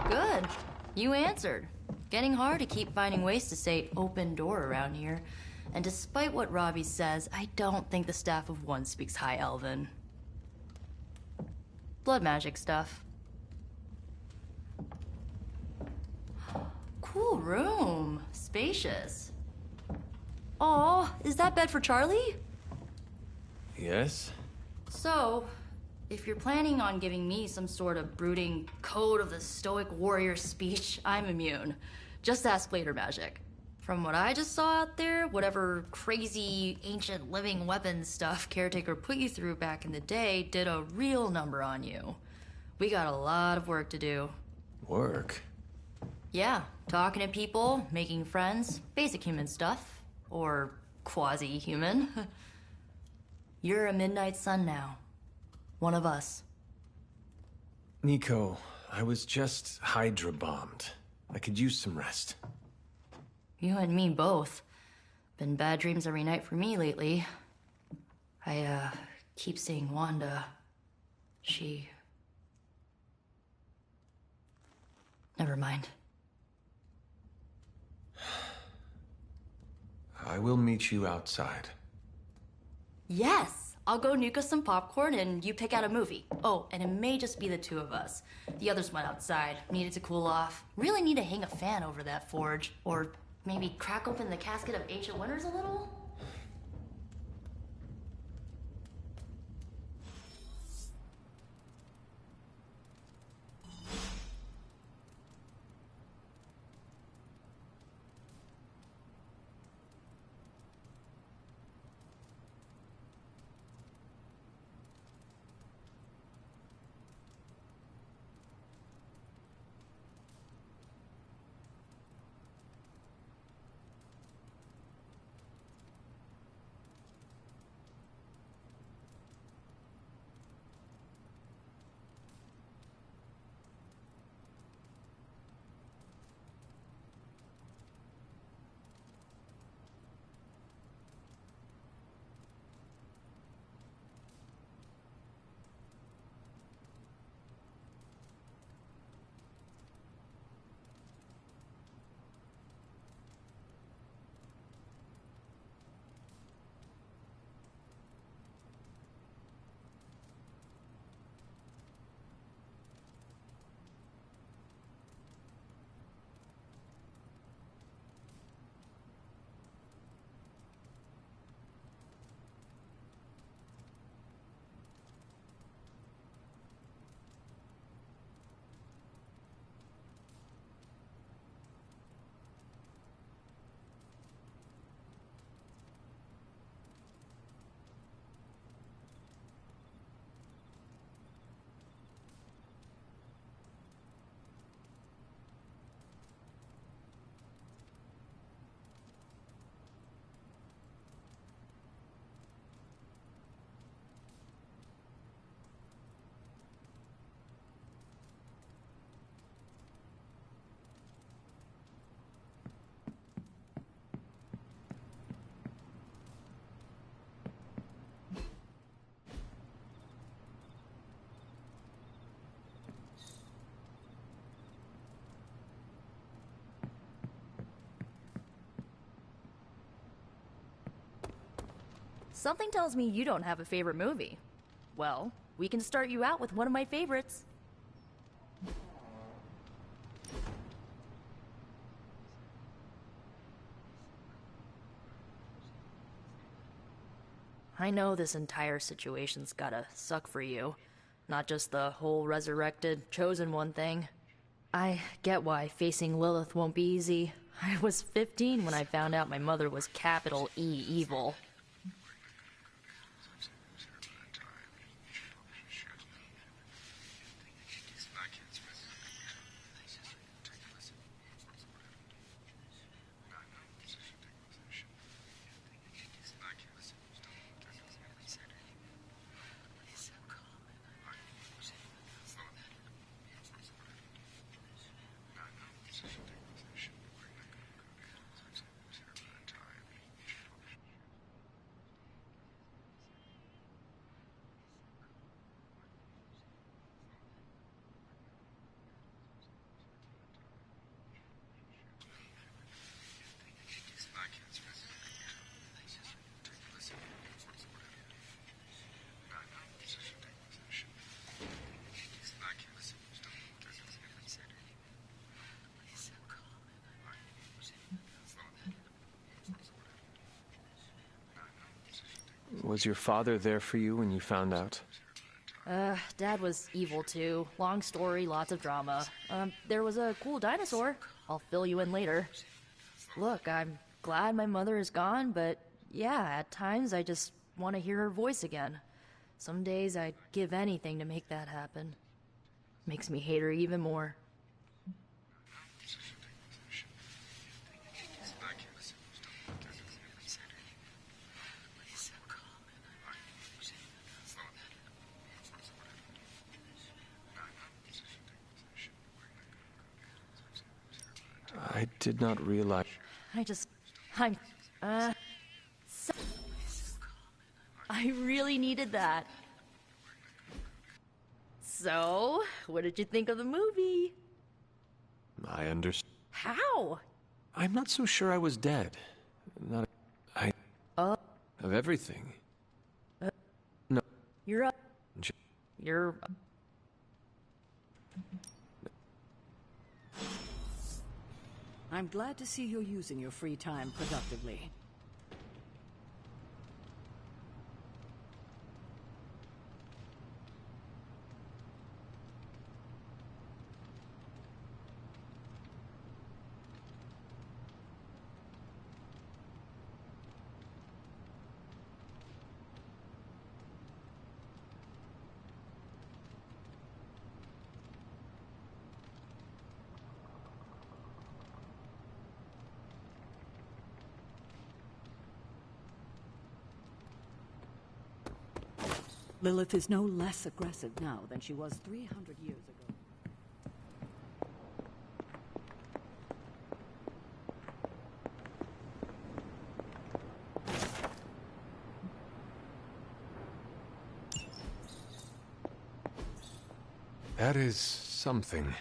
Good. You answered. Getting hard to keep finding ways to say open door around here. And despite what Robbie says, I don't think the staff of one speaks High Elven. Blood magic stuff. Cool room. Spacious. Aw, is that bed for Charlie? Yes? So, if you're planning on giving me some sort of brooding code of the stoic warrior speech, I'm immune. Just ask later, Magic. From what I just saw out there, whatever crazy ancient living weapons stuff Caretaker put you through back in the day did a real number on you. We got a lot of work to do. Work? Yeah, talking to people, making friends, basic human stuff. Or quasi-human. You're a Midnight Sun now. One of us. Nico, I was just Hydra bombed. I could use some rest. You and me both. Been bad dreams every night for me lately. I, keep seeing Wanda. She... Never mind. I will meet you outside. Yes! I'll go nuke us some popcorn and you pick out a movie. Oh, and it may just be the two of us. The others went outside, needed to cool off. Really need to hang a fan over that forge. Or maybe crack open the casket of ancient wonders a little? Something tells me you don't have a favorite movie. Well, we can start you out with one of my favorites. I know this entire situation's gotta suck for you. Not just the whole resurrected, chosen one thing. I get why facing Lilith won't be easy. I was 15 when I found out my mother was capital E evil. Was your father there for you when you found out? Dad was evil too. Long story, lots of drama. There was a cool dinosaur. I'll fill you in later. Look, I'm glad my mother is gone, but yeah, at times I just want to hear her voice again. Some days I'd give anything to make that happen. Makes me hate her even more. I did not realize... I'm, so I really needed that. So, what did you think of the movie? I understand. How? I'm not so sure I was dead. Not... Of everything. No. You're up. You're... I'm glad to see you're using your free time productively. Lilith is no less aggressive now than she was 300 years ago. That is something.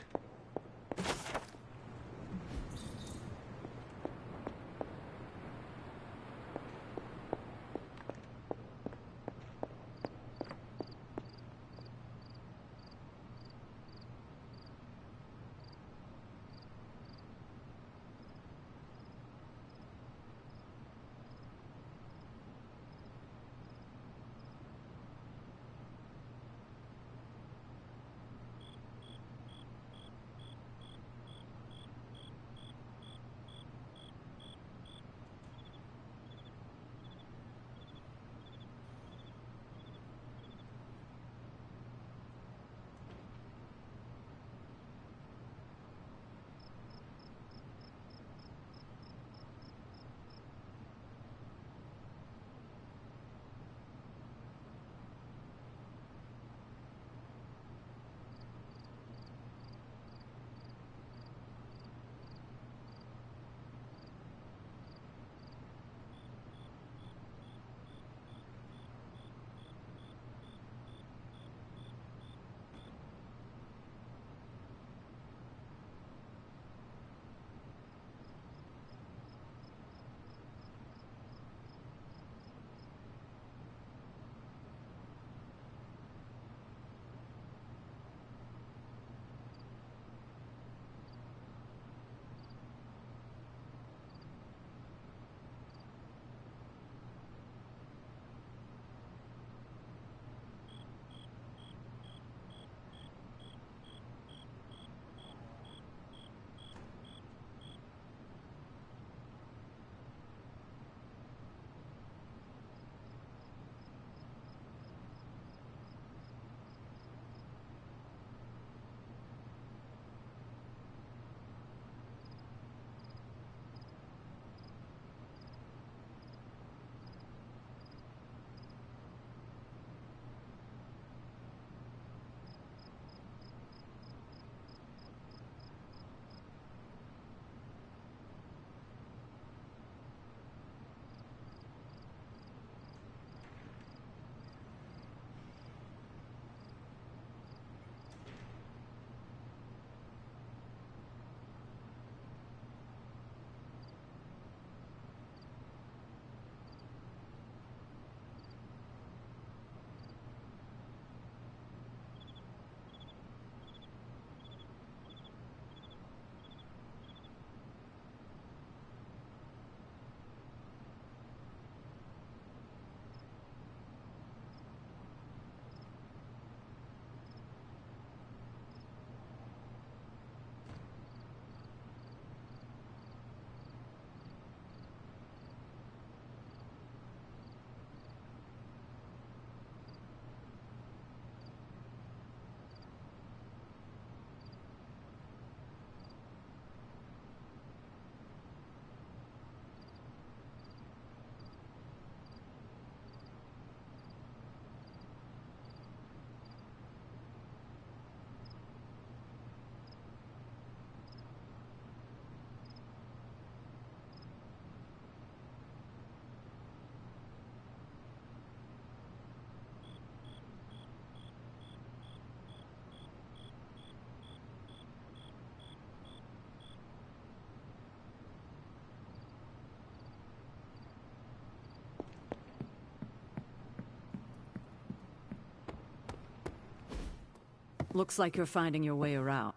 Looks like you're finding your way around.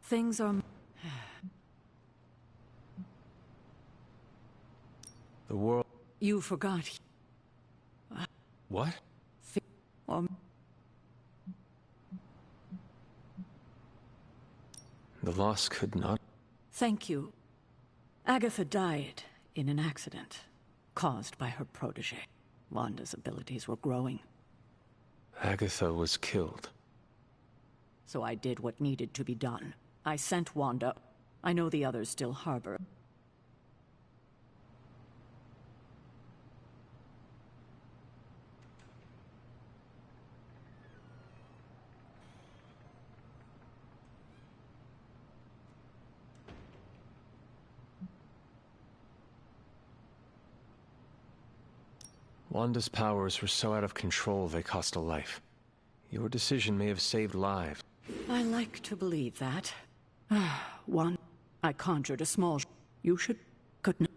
Things are... The world... You forgot. What? The loss could not... Thank you. Agatha died in an accident caused by her protege. Wanda's abilities were growing. Agatha was killed. So I did what needed to be done. I sent Wanda. I know the others still harbor. Wanda's powers were so out of control they cost a life. Your decision may have saved lives. I like to believe that. One, I conjured a small... You should... Couldn't...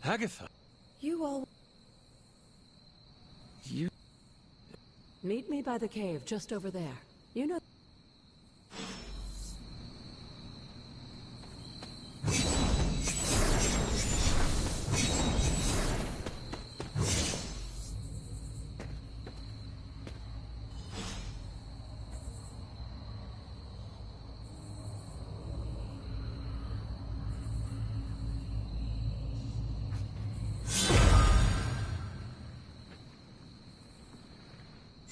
Agatha! You all... You... Meet me by the cave just over there. You know...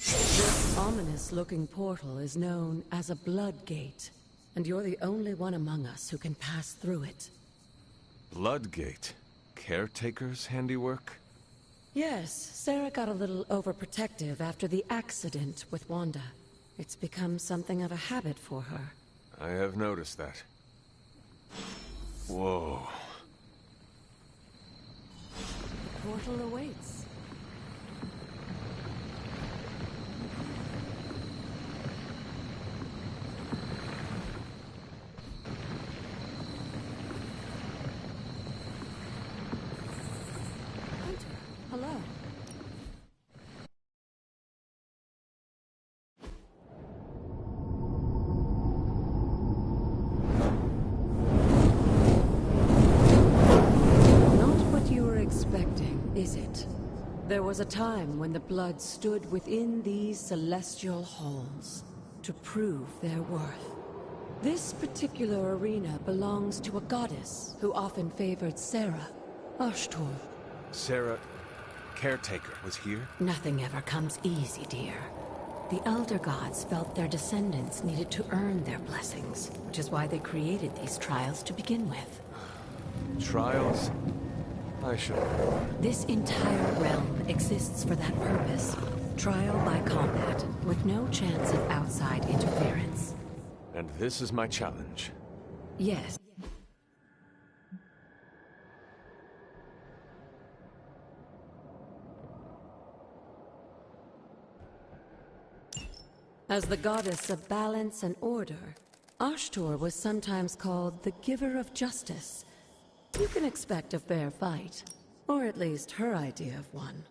This ominous-looking portal is known as a blood gate, and you're the only one among us who can pass through it. Bloodgate? Caretaker's handiwork? Yes, Sarah got a little overprotective after the accident with Wanda. It's become something of a habit for her. I have noticed that. Whoa. The portal awaits. Hello. Not what you were expecting, is it? There was a time when the blood stood within these celestial halls to prove their worth. This particular arena belongs to a goddess who often favored Sarah, Ashtor. Sarah... Caretaker was here? Nothing ever comes easy, dear. The Elder Gods felt their descendants needed to earn their blessings, which is why they created these trials to begin with. Trials? I should... This entire realm exists for that purpose. Trial by combat, with no chance of outside interference. And this is my challenge. Yes. As the goddess of balance and order, Ashtor was sometimes called the Giver of Justice. You can expect a fair fight, or at least her idea of one.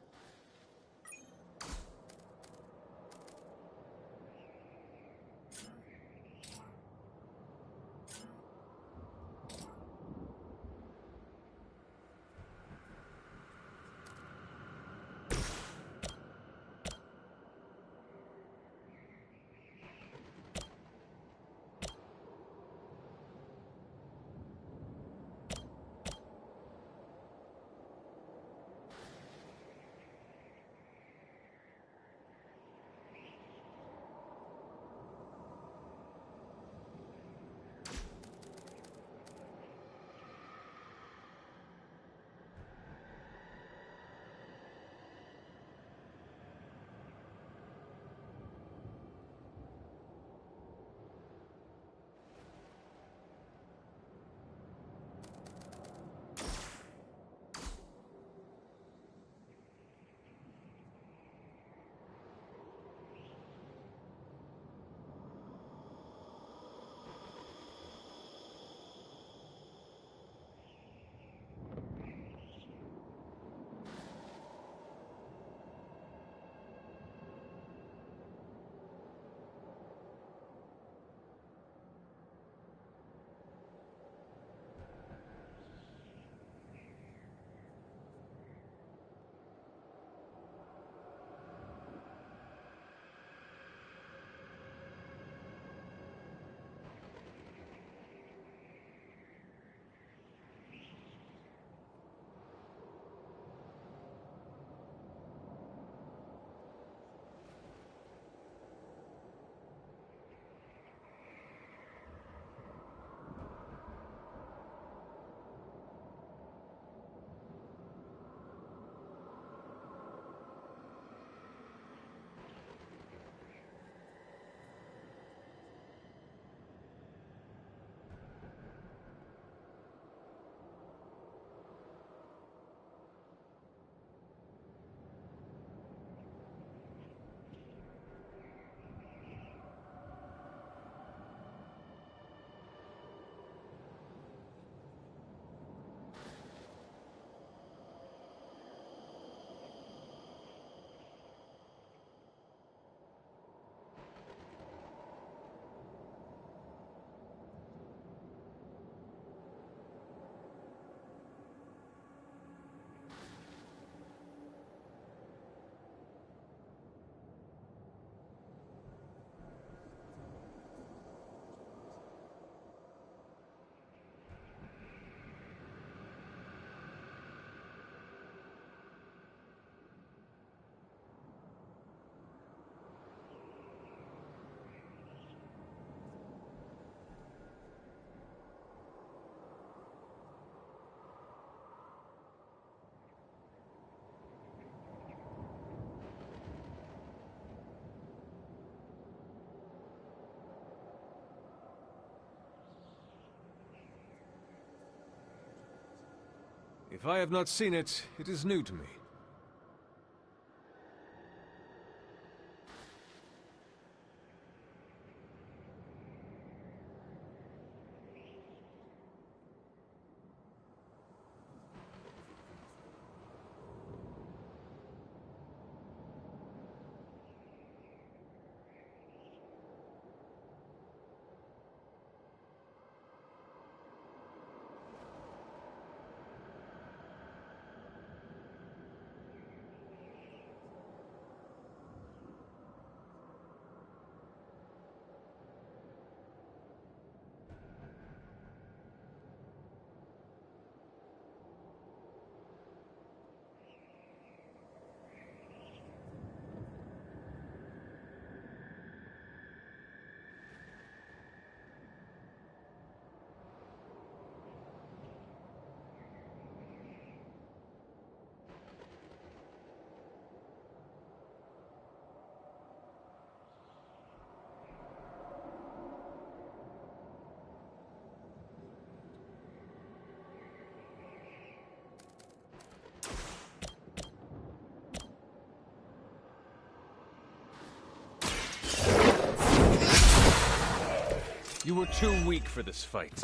If I have not seen it, it is new to me. You were too weak for this fight.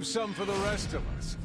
Some for the rest of us.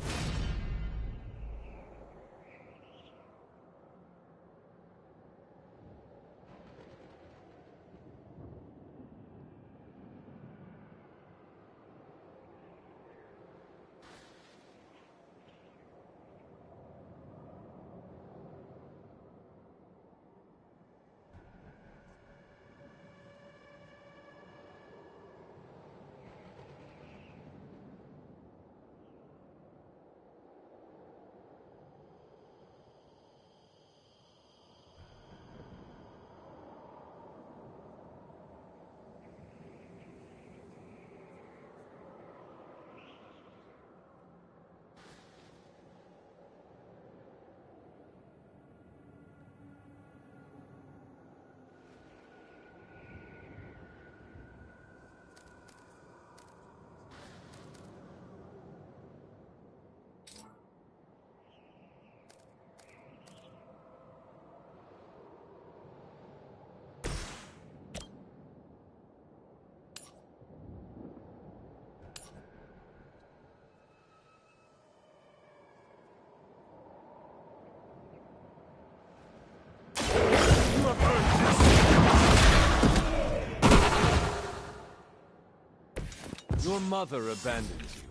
Your mother abandons you.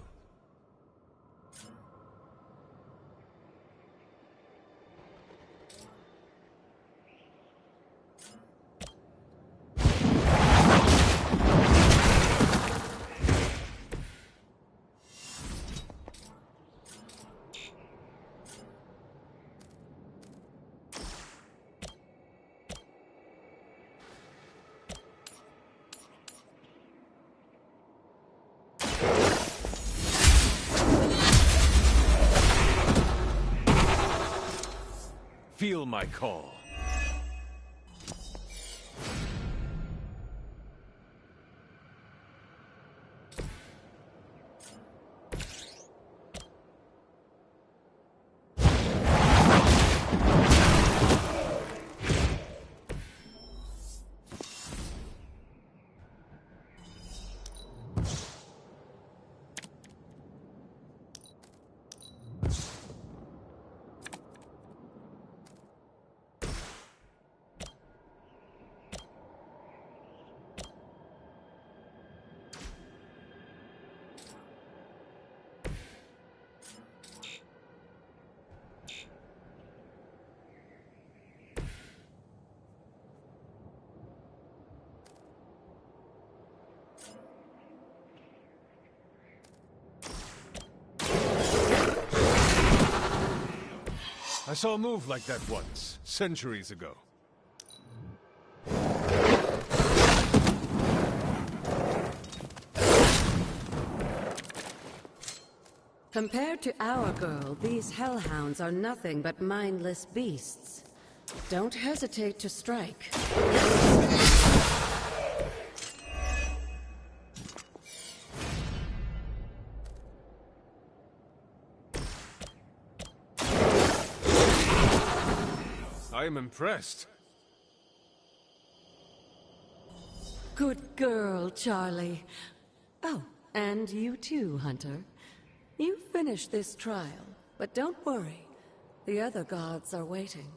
Feel my call. I saw a move like that once, centuries ago. Compared to our girl, these hellhounds are nothing but mindless beasts. Don't hesitate to strike. I am impressed. Good girl, Charlie. Oh, and you too, Hunter. You finished this trial, but don't worry. The other gods are waiting.